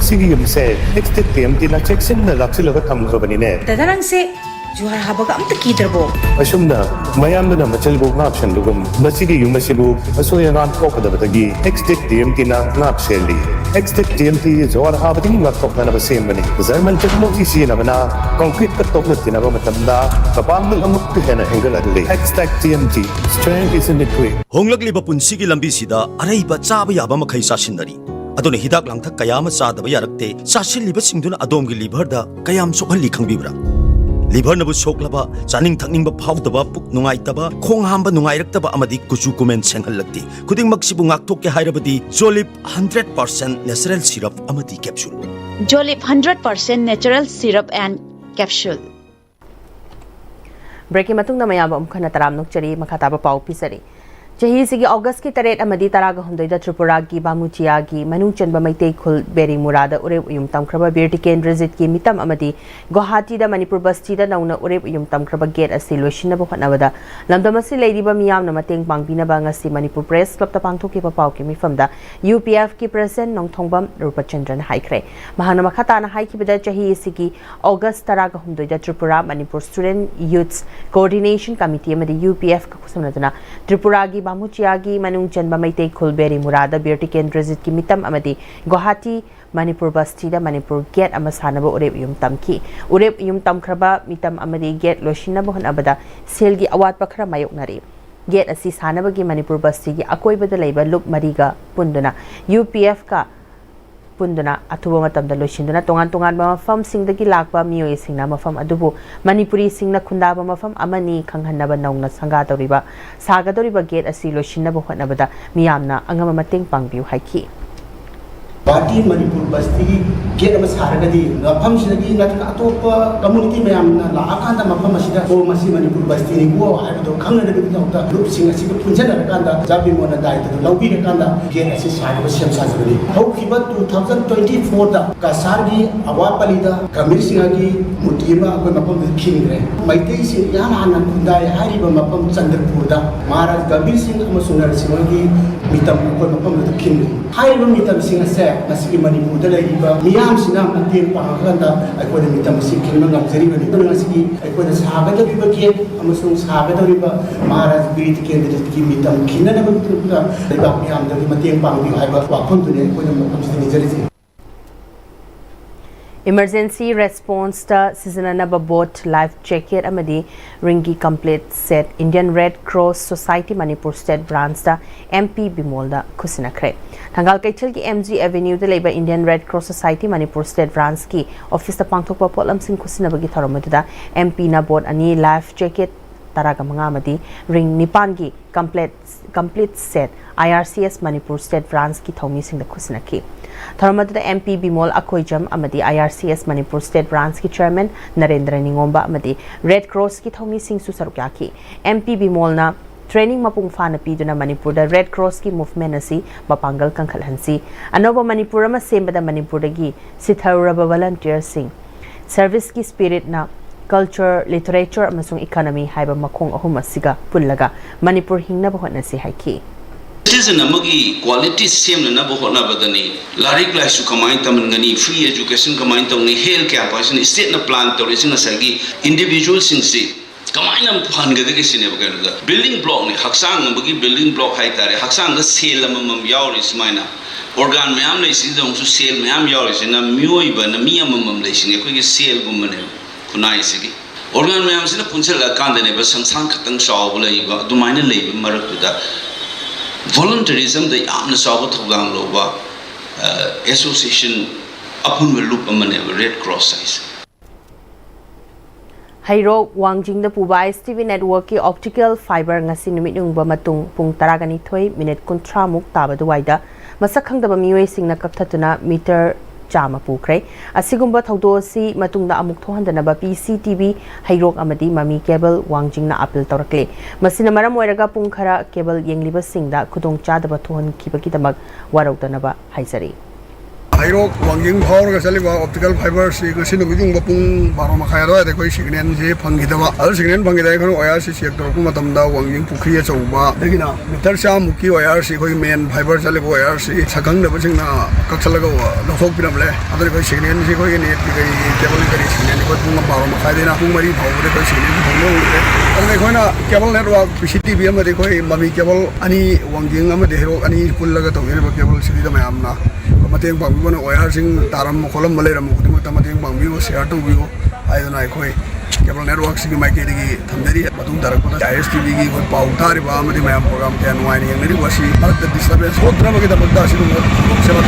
sige yung say, next time tinacheksin na laksilo ka tamo ka ba ni ne? Dada lang si, juhar habaga ang takidrabo. Asum na, mayam na machalbog na option lugum, masige yung masibog, asoya nga ko kada batagi, next time tinangap seli. Next time juhar habating ngakok na nabasim mani. Zaman mo isi na na concrete katok na tinaba matanda, kapang ng amok na hinggal adli. Next time strength is in the quick. Honglagli ba punsigi lambi sida aray ba chaba yaba makai sasinari. Adone hidak lang thak kayama sadaba yarakte sasil liba singduna adom gi liver da kayam sokhalli khangbibra. Liver na bu soklaba chaning thakning ba phawdaba puk nungai taba khong hamba nungai raktaba amadi kuchu kumen senghallakti khuding maksibu ngakthok ke hairabadi Jolip 100% natural syrup amadi capsule Jolip 100% natural syrup and capsule. Breaking matung na mayaba umkhana taram nokchari makhataba pau pisari Chahi sigi August ki taret amadi taraga humdoida Tripura ki Bamuchia ki Manung Chanba Maitei Khul Beri Murada Ureb Uyum Tamkraba Birti Kendrazit ki Mitam amadi Guwahati da Manipur Basti da nauna Ureb Uyum Tamkraba Gate asi loishin na bukhanabada lamdamasi leidiba miyam na mateng pangbinaba ngasi Manipur Press Club ta pangthoki papaw ki mifamda UPF ki President Nongthongbam Rupachandran haikre mahana makhata na haikibada chahi sigi August taraga humdoida Tripura Manipur Student Youths Coordination Committee amadi UPF ka kusamnaduna Tripura gi Bamuchiagi Manung Chanba Maitei Khulberi Murada Birti Kendrazit ki Mitam amadi Guwahati Manipur Basti da Manipur Gate amasanaba ureb yum tamki ureb yum tamkraba mitam amadi Gate loshina bohan abada selgi awat pakhra mayoknari Gate asi sanaba gi Manipur Basti gi akoibada leiba luk mariga punduna UPF ka punduna atuba matamda loishinduna tongan mafam singdagi lakba miyoi singna mafam adubu Manipuri singna khundaba mafam amani khanghanaba naungna sangadoriba sagadoriba Gate asi loishinna bohanabada miyamna angama mateng pangbiu haiki Guwahati Manipur basti get ama saragadi mafam sidagi natka atopa community mayam na laakanda mafam asida o masi Manipur basti ni go haibdo khangna de ta group sing asi punjana rakanda jabi mona dai to lawbi rakanda get asi sarga sem sajabani how kiba 2024 da kasargi awapali da kamir singagi mutima ko mafam khingre maitei sing yana na kundai hariba mafam chandrapur da maharaj gambir singh amasung narsimagi mitam ko mafam khingre hariba mitam sing ase masigi Manipur da laiba miyam sina mateng pangakanda aikoi mitam sing khingna ngamjari bani to ngasigi aikoi saga da biba ke amasung saga da riba maharaj birit candidate ki mitam khingna na butruka laiba miyam da mateng pangbi haiba wakhon tu ne aikoi mafam sing jari Emergency response ta seasonanaba boat life jacket amadi ringi complete set Indian Red Cross Society Manipur State Branch ta MP Bimol da kusina kre thangal kaichal ki MG Avenue da leba Indian Red Cross Society Manipur State Branch ki office ta pangthokpa polam sing kusina bagi tharamadu da MP na boat ani life jacket taraga manga amadi ring nipan ki complete set IRCS Manipur State Branch ki thomi sing da kusina ki Tharamadu MP Bimol Akoijam amadi IRCS Manipur State Branch ki Chairman Narendra Ningomba amadi Red Cross ki thomi sing su sarukya ki MP Bimol na training mapung fana piduna Manipur da Red Cross ki movement asi mapangal kangkhalhansi anoba Manipur ma sembada Manipur dagi sithauraba volunteer sing service ki spirit na culture literature amasung economy haiba makhong ahum asiga pullaga Manipur hingna bahonasi haiki Citizen amagi quality same na bohona badani larik lai su kamain tamangani free education kamain tawni health care person state na plan tawri sing asagi individual sing si kamain am phan ga de sine ba ga building block ni haksang amagi building block hai tare haksang ga sel amam yauri smaina organ mayam nei si dong su sel mayam yauri sina mioi ba na mi amam nei sine ko gi sel gum ne kunai sigi organ mayam sina punsel kan de ne ba sangsang khatang shaw bu lai ba dumaina lei ba marak tu da volunteerism the amna sabu thogang loba association apun loop amane Red Cross size Hairo Wangjing da Pm-Istv network ki optical fiber ngasi numit nungba matung pung taragani thoi minute kontra muk taba duwaida masak khangdaba mioi singna kapthatuna meter chama pukre asigumba thaudo si matungda amuk thohandanaba PCTV hairok amadi mami cable Wangjing na appeal tawrakle masina maram oiraga pung khara cable yengliba singda khudong chadaba thohan khibaki damak warautanaba haisari Hairok Wangjing Power ka saliba optical fiber si kasi numijung bapung baro makaya doa dekoi signen je phangidaba al signen phangidai khano oya si sector ku matamda Wangjing pukri chauba dekina meter cha muki oya si koi main fiber saliba oya si sakang da basingna kaksalaga lofok pinamle adari koi signen si koi net kai cable kari signen koi pung baro makaya dena pung mari phau de koi signen phanglo adari koi na cable network PCTV amade koi mami cable ani Wangjing amade hero ani pullaga tawene cable sidida mayamna mateng pangbibo oya sing taram kolam maleram kudimata mateng pangbibo share to bibo aidona khoi cable network sigi mai ke digi thamdari matung darakota ISTV gi khoi pau tari ba amadi mayam program ke anwani ngari wasi bharat disturbance hotra magi da bagda siru seva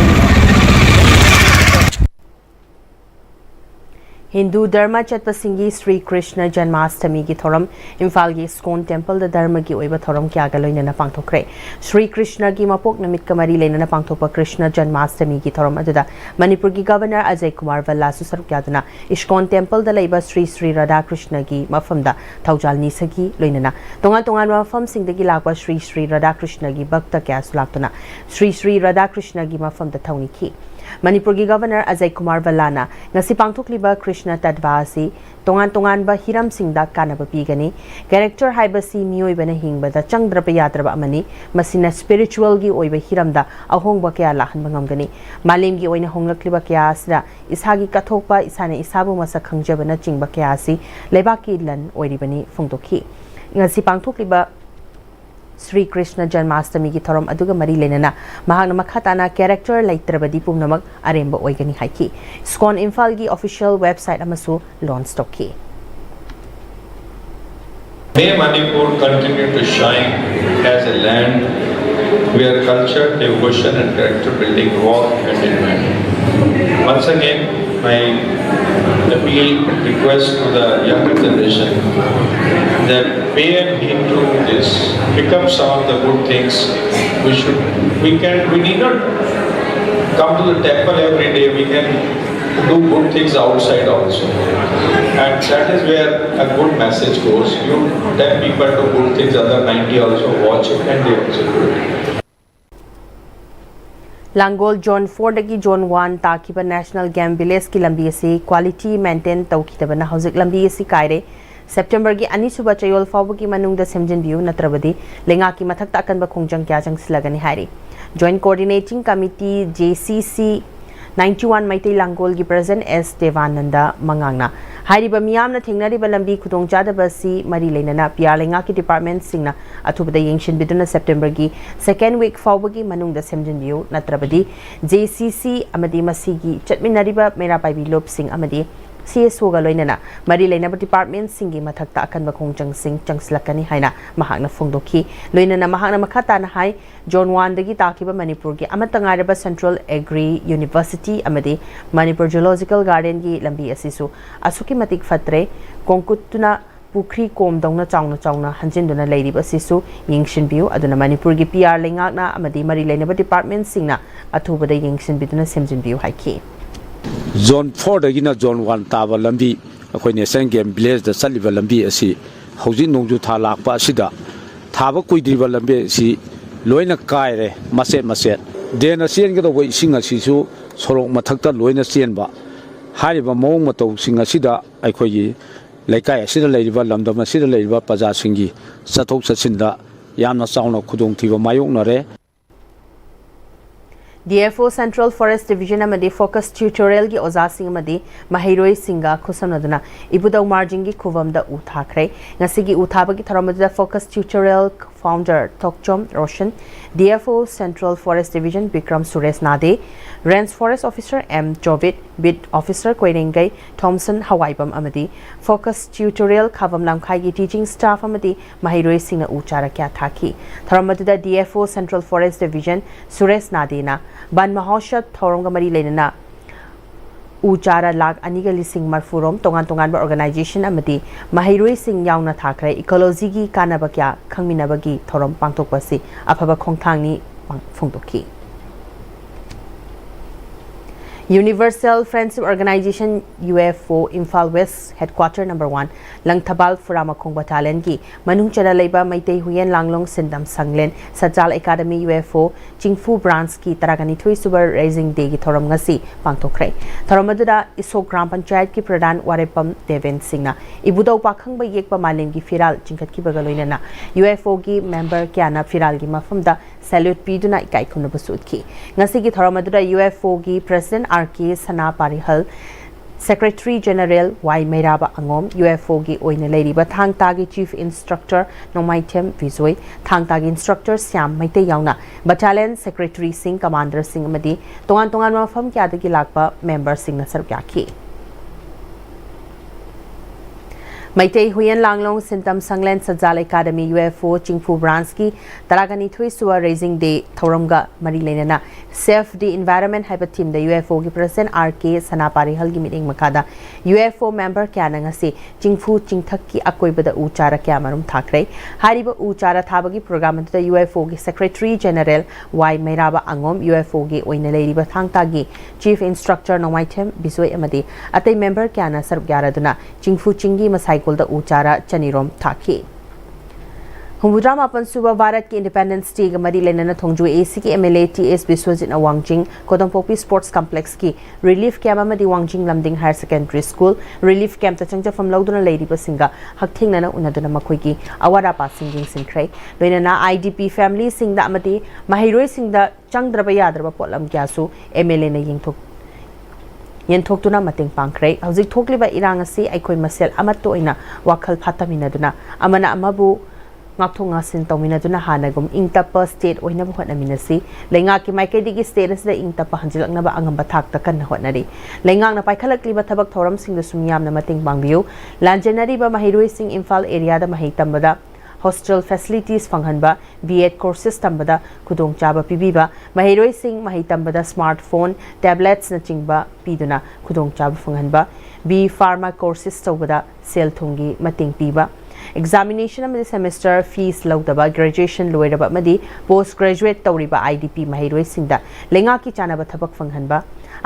Hindu Dharma Chatpasingi Sri Krishna Janmashtami ki thoram Imphal gi Iskon Temple da Dharma ki oiba thoram kya ga loina na pangthokre Sri Krishna gi mapok namit kamari leina na pangthopa Krishna Janmashtami ki thoram aduda Manipur gi Governor Ajay Kumar Valla su sarukya Iskon Temple da leiba Sri Radha Krishna gi mafam da thaujal ni sagi loina na tongan mafam sing da gi lakwa Sri Radha Krishna gi bhakta kya sulaktuna Sri Radha Krishna gi mafam da thawni ki Manipur gi Governor Ajay Kumar Vallana ngasi pangthokliba Krishna Tadvasi tongan ba hiram singda kanaba pigani character haibasi mioi bana hingba da changdrapa yadraba amani masina spiritual gi oiba hiramda ahongba kya lahan bangamgani malim gi oina honglakliba kya asra isagi kathokpa isane isabu masa khangjabana chingba kya asi lebaki lan oiribani phongtokhi ngasi pangthokliba Sri Krishna Janmashtami ki thoram aduga mari lenana mahagna makhatana character laitrabadi pumnamak aremba oigani haiki Iskon Imphal gi official website amasu launch stokki May Manipur continue to shine as a land where culture, devotion and character building walk hand in hand. Once again, my appeal, request to the younger generation that pay heed to this, pick up some of the good things. We need not come to the temple every day, we can do good things outside also. And that is where a good message goes. You tell people to good things, other 90 also watch it and they also do it. Langol John 4 dagi John 1 takiba National Game Village ki lambi asi quality maintain tawkidabana hauzik lambi asi kaire September gi ani suba chayol fawba ki manung da semjin biu natrabadi lenga ki mathak ta kan ba khongjang kya jang silagani hari Joint Coordinating Committee JCC 91 Maitai Langol gi President S Devananda Mangangna Hairiba miyamna thengnariba lambi khudong chadaba si mari leinana PR lenga ki department singna athubada yengshin biduna September gi second week fawba gi manung da semjin biu natrabadi JCC amadi masigi chatminariba mera pai bi lop sing amadi CSO ga loinana mari leinaba department singi mathakta akanba khongjang sing changslakani haina mahakna phongdokhi loinana mahakna makhata na hai John 1 dagi takiba Manipur gi amatangaraba Central Agri University amadi Manipur Zoological Garden gi lambi asisu asuki matik fatre kongkutuna pukri kom dongna chauna hanjinduna leiriba sisu yengshin biu aduna Manipur gi PR lengakna amadi mari leinaba department singna athubada yengshin biduna semjin biu haiki Zone 4 dagina Zone 1 taba lambi akhoi National Game Village da saliba lambi asi hauji nongju tha lakpa asida thaba kuidriba lambi asi loina kaire maset den asien ga do ising asi su sorok mathakta loina sienba hariba mong matau sing asida akhoi gi laikai asida leiriba lamdam asida leiriba paja singi sathok sasinda yamna sauna khudong thiba mayok nare DFO Central Forest Division amadi focus tutorial gi oza sing amadi mahiroi singa khusamnaduna ibudau margin gi khuvam da uthakre ngasi gi uthaba gi tharamada focus tutorial founder Tokchom Roshan DFO Central Forest Division Bikram Suresh Nade Range Forest Officer M Jovit Bid Officer Koirengai Thompson Hawaibam amadi focus tutorial khavam lamkhai gi teaching staff amadi mahiroi singa uchara kya thaki tharamada DFO Central Forest Division Suresh Nade na Ban Mahoshat Thoronga Mari Lenana Uchara Lag Aniga Lising Marfurom Tongan ba organization amadi Mahiroi Sing Yauna Thakre Ecology gi Kanabakya Khangminabagi Thorom Pangtokpasi Afaba Khongthangni Phongtokhi Universal Friendship Organization UFO Imphal West Headquarter number 1 Langthabal Furamakong Battalion gi Manung Chana Leiba Maitei Huyen Langlong Sindam Sanglen Sajal Academy UFO Chingfu Branch ki Taragani Thui Super Raising Day gi Thoram ngasi pangtokre Thoramadura Isok Gram Panchayat ki Pradhan Warepam Deven Singna Ibudau Pakhang ba Yekpa Malim gi Firal Jingkat ki Bagaloinana UFO gi member kyana Firal gi Mafamda salute piduna ikai khuna basut ki ngasi gi Thoramadura UFO gi President RK Sana Parihal Secretary General Y Meiraba Angom UFO gi oina leiriba thangta gi Chief Instructor Nomaitem Vizoi thangta gi Instructor Syam Maite yauna Battalion Secretary Singh Commander Singh amadi tongan mafam kya dagi lakpa member Singh na sarpya ki Maitei Huyen Langlong Sintam Sanglen Sajal Academy UFO Chingfu Branch ki Taragani Thui Suwa Raising Day Thoramga Mari Lenana Safe the Environment Haiba Team the UFO ki President RK Sanapari Halgi meeting makada UFO member kya ngasi Chingfu Chingthak ki akoibada uchara kya marum thakre hariba uchara thabagi program the UFO ki Secretary General Y Meiraba Angom UFO ki oina leiriba thangta gi Chief Instructor Nomaitem Bisoi amadi atai member kya na sarb gyaraduna Chingfu Chingi Masai da uchara chanirom thaki Humudra Mapan Suba Bharat ki Independence Day Gamari Lenana Thongju AC ki MLA TS Biswajit Wangjing Kodampopi Sports Complex ki Relief Camp Amadi Wangjing Lamding Higher Secondary School Relief Camp Tachangja from Lauduna Lady Basinga Hakting Nana Unaduna Makwiki Awara Passing Sinkray Lenana IDP Family Singda Amadi Mahiroi Singda Changdraba Yadraba Polam Gyasu MLA na Yingtok Yentoktuna Mating Pankray Hauzik Thokliba Irang asi Aikoi Masel Amato ina Wakal Pataminaduna Amana Amabu Ngakthonga Sin Tominaduna Hanagum Ingtapa State oina Hotnaminasi Lenga ki Maikedi status the Ingtapa Hanjilak Naba Angamba Takta Kan Hotnari Lengang na Paikalakliba Tabak Thoram Sing the Sumyam na Mating Bangview Lanjanari ba Mahiroi Sing Imphal area da Mahitambada Hostel facilities fanghanba B.Ed courses tambada kudong chaba pibiba Mahiroi Sing mahitambada smartphone tablets na chingba piduna kudong chaba fanghanba B Pharma courses tawbada sel thungi mating piba examination amadi semester fees laudaba graduation loiraba amadi post graduate tawriba IDP mahairoi singda lenga ki chanaba thabak fanghanba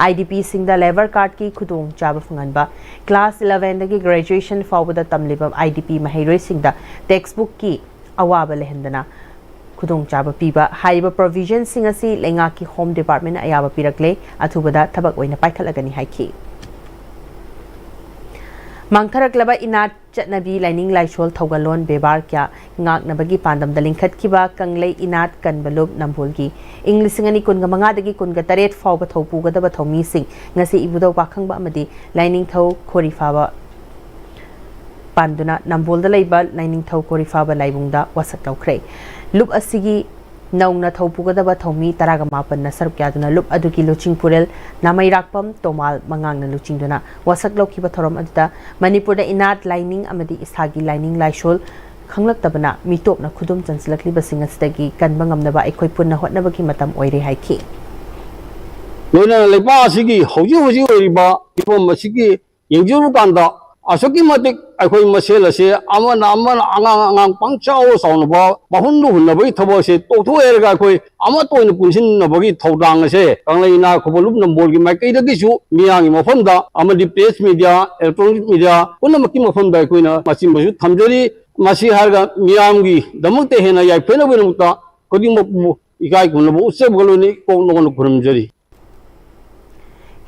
IDP singda labor card ki khudong chaba fanghanba class 11 dagi graduation fawbada tamliba IDP mahairoi singda textbook ki awaba lehendana khudong chaba piba haiba provision singasi lenga ki home department ayaba pirakle athubada thabak oina paikhalagani haiki Mangtharaklaba inat chatnabi lining laishol thogalon bebar kya ngaknabagi pandam dalingkhat kiba kanglei inat kanbalub nambolgi inglisingani kunga manga dagi kunga taret fawba thopuga daba thomi sing ngasi ibudo wakhangba amadi lining thau khorifaba panduna nambolda leiba lining thau khorifaba laibungda wasak laukhre lup asigi naungna thopuga daba thomi taraga mapan na saruk yaduna lup aduki luching purel namai rakpam tomal mangang na luching duna wasak lokhiba thorom aduda manipur da inat lining amadi isagi lining laishol khanglak tabana mitop na khudum chanslakli basing asdagi kanba ngamnaba aikoi punna hotnabagi matam oire haiki loina lepa asigi hoji oiriba ipom masigi yengjuru kanda asaki matik akhoi masel ase amana angang pangchao saunaba bahundu hunnabai thabo se totho erga akhoi ama toina punsin nabagi thodang ase kangleina khobolum nambol gi makai dagi su miyangi mafamda amadi press media electronic media punamaki mafamda akhoi na masim basu thamjari masi harga miyamgi damakte hena yai phena benamta koding mapu ikai kunabo usse boloni kokno kuramjari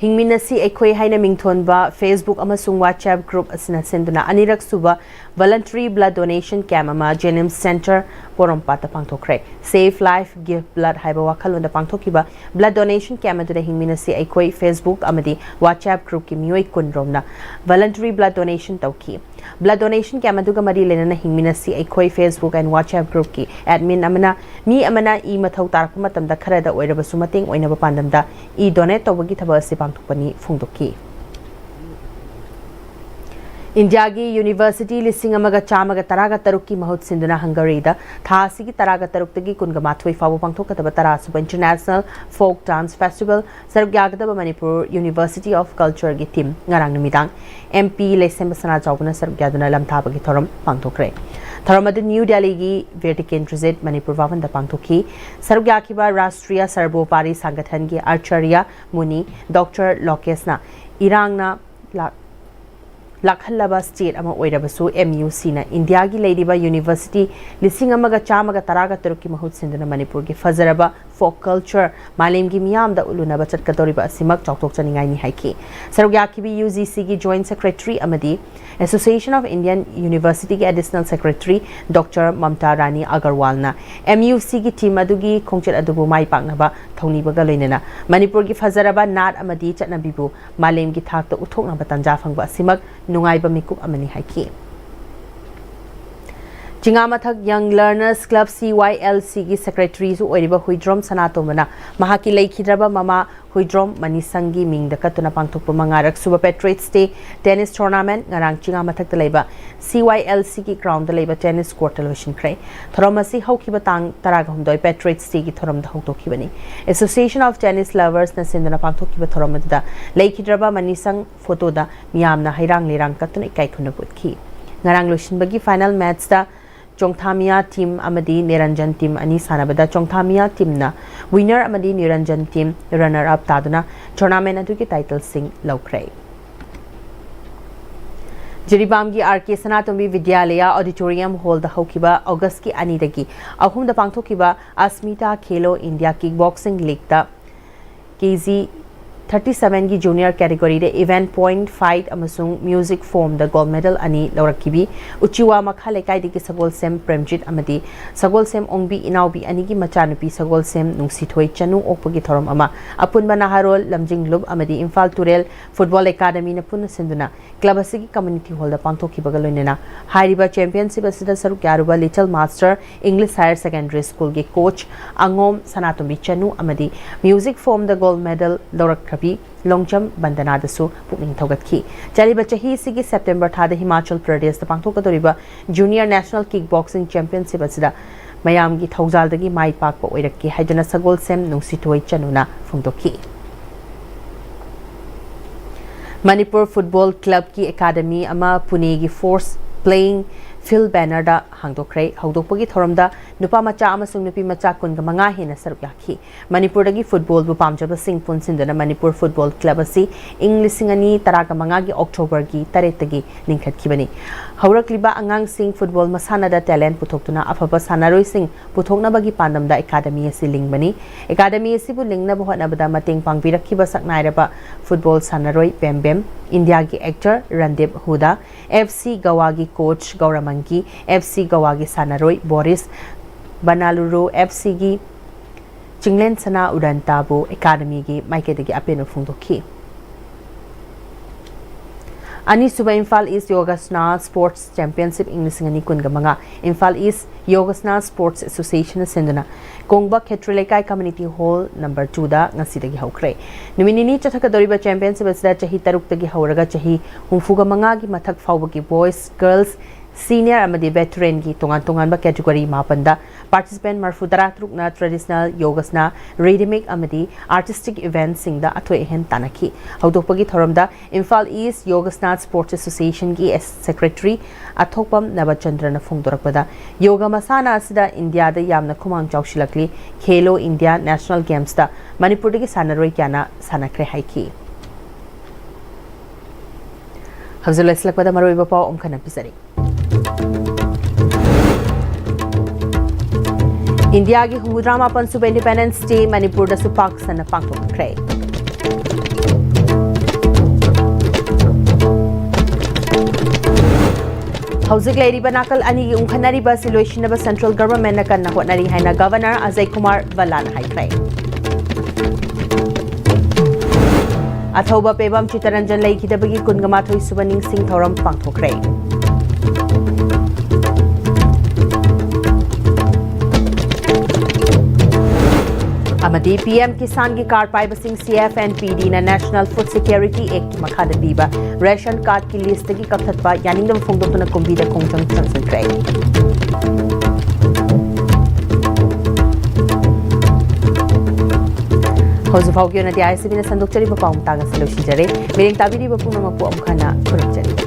Hingminasi ekhoi haina mingthonba Facebook amasung WhatsApp group asina senduna anirak suba voluntary blood donation camp ama Jenims Center Porompata pangthokre Save Life Give Blood haiba wakhalonda pangthokiba blood donation camp aduna hingminasi ekhoi Facebook amadi WhatsApp group ki miyoi kunromna voluntary blood donation tawki blood donation camp aduga mari lenana hingminasi ekhoi Facebook and WhatsApp group ki admin amana mi amana I mathau tarak matamda kharada oiraba sumating oinaba pandamda I donate tawagi thaba se pangthokpani phungdoki India ki University lising amaga chamaga taraga taruk ki mahut sinduna Hungary da thasi ki taraga taruk tagi kunga mathoi fawo pangthokataba tarasuba International Folk Dance Festival sarugyagadaba Manipur University of Culture gi team ngarang namidang MP lesem sana jawbuna sarugyaduna lamthaba gi thorom pangthokre Tharamadu New Delhi gi Vatican Transit Manipur Vavan da pangthoki sarugyakiba Rashtriya Sarbopari Sangathan gi Acharya Muni Dr. Lokesna Irangna Lakhallaba state ama oirabasu MUC na India gi leidiba University lising amaga chamaga taraga taruki mahut sinduna Manipur gi fazaraba folk culture malim gi miyam da ulunaba chatkadoriba asimak chawtok chaningai ni haiki sarugyakibi UGC gi joint secretary amadi Association of Indian University ki additional secretary Dr. Mamta Rani Agarwal na MUC gi team adugi khongchet adubu mai paknaba thongnibaga loinena Manipur gi fazaraba nat amadi chatnabibu malem gi thakta uthoknaba tanja phangba asimak nungaiba mikup amani haiki Chingamathak Young Learners Club CYLC gi secretary su oiriba Huidrom Sanatomana mahaki leikidraba mama Huidrom Manisangi mingda katuna pangthokpa mangarak suba Patriots Day tennis tournament ngarang Chingamathak da leiba CYLC gi ground da leiba tennis court television krai thoromasi haukiba tang taraga humdoi Patriots Day gi thorom da hoktokhibani Association of Tennis Lovers na sinduna pangthokiba thoromada leikidraba Manisang photo da miyamna hairang lerang katuna ikai khunabutki ngarang losinbagi final match da Chongthamia team amadi Niranjan team ani sanabada Chongthamia team na winner amadi Niranjan team runner up taduna tournament adugi title sing laukrai Jiribam gi RK Sanatombi Vidyalaya Auditorium Hall da hokiba August ki ani dagi ahum da pangthokiba Asmita Khelo India Kickboxing League da KZ 37 की junior category de event point fight amasung music form the gold medal ani laurakibi uchiwa makha lekai de ki sagol sem premjit amadi sagol sem ongbi inaubi ani gi machanupi sagol sem nungsithoi chanu okpagi thorom ama apun banaharol lamjing lub amadi Imphal Turel football academy na punna sinduna club asigi community hall da pangthoki bagaloinena hairiba championship asida saru kyaruba little master English higher secondary school ge coach angom sanatombi chanu amadi music form the gold medal laurak Longjam Bandana dasu pukning thogatki chaliba chahi sigi September thada Himachal Pradesh da pangthokadoriba junior national kickboxing championship asida mayam gi thawjal dagi mai pakpa oirakki haidana sagol sem nungsitoi chanuna phungdoki Manipur Football Club ki academy ama Pune gi force playing Phil Banner hangdokre hawdokpagi thoramda nupa macha amasung nupi macha kunga manga hena saruk yakhi Manipur dagi football bu pamjaba sing punsindana Manipur Football Club asi Englishingani taraga manga gi October gi taretagi ningkhat khibani haurakliba angang sing football masana da talent puthokuna afaba sanaroi sing puthokna bagi pandam da academy asi lingbani academy asi bu lingna bu hotna bada mateng pangbirakhiba saknairaba football sanaroi Bem India gi actor Randip Huda FC Goa gi coach Gauramangi FC Goa gi sanaroi Boris Banaluru FC gi Chinglen Sana Udantabu Academy gi maiketagi apeno phungdokhi Ani suba Imphal East Yogasna Sports Championship Englishingani kungamanga Imphal East Yogasna Sports Association senduna Kongba Khetrelekai Community Hall number 2 da ngasidagi haukre numinini chathakadoriba championship asida chahi taruk tagi hauraga chahi humfuga manga gi mathak fawbagi boys girls senior amadi veteran gi tongan ba category mapanda participant marfu taratruk na traditional yogasna rhythmic amadi artistic events sing da athoi hen tanaki haudokpagi thoramda Imphal East Yogasna Sports Association gi secretary athokpam Nabachandra na phongdorakpada yoga masana asida India da yamna khumang chawshilakli Khelo India National Games da Manipur dagi sanaroi kyana sanakre haiki Hazulaslakpada maroi bapa omkhana pisari India ki Humudra Pansuba Independence Day Manipur da Supak Sana Pangthokre Hauzik Lairiba Nakal Ani gi Ungkhanariba Siloishinaba Central Government na kanna hotnari haina Governor Ajay Kumar Balan haikrai Athauba Pebam Chitaranjan Laikidabagi Kungamathoi Subaning Sing Thoram Pangthokre Amadi PM Kisan ki card paiba sing CF and PD na National Food Security Act ki makhada biba ration card ki list ki kapthatba yaningdam phongdok na kombida khongchang changsan krai Hozufau ki na di ICB na sandok chari ba paum taga solution jare mering tabiri ba puna mapu amkhana khuruk jare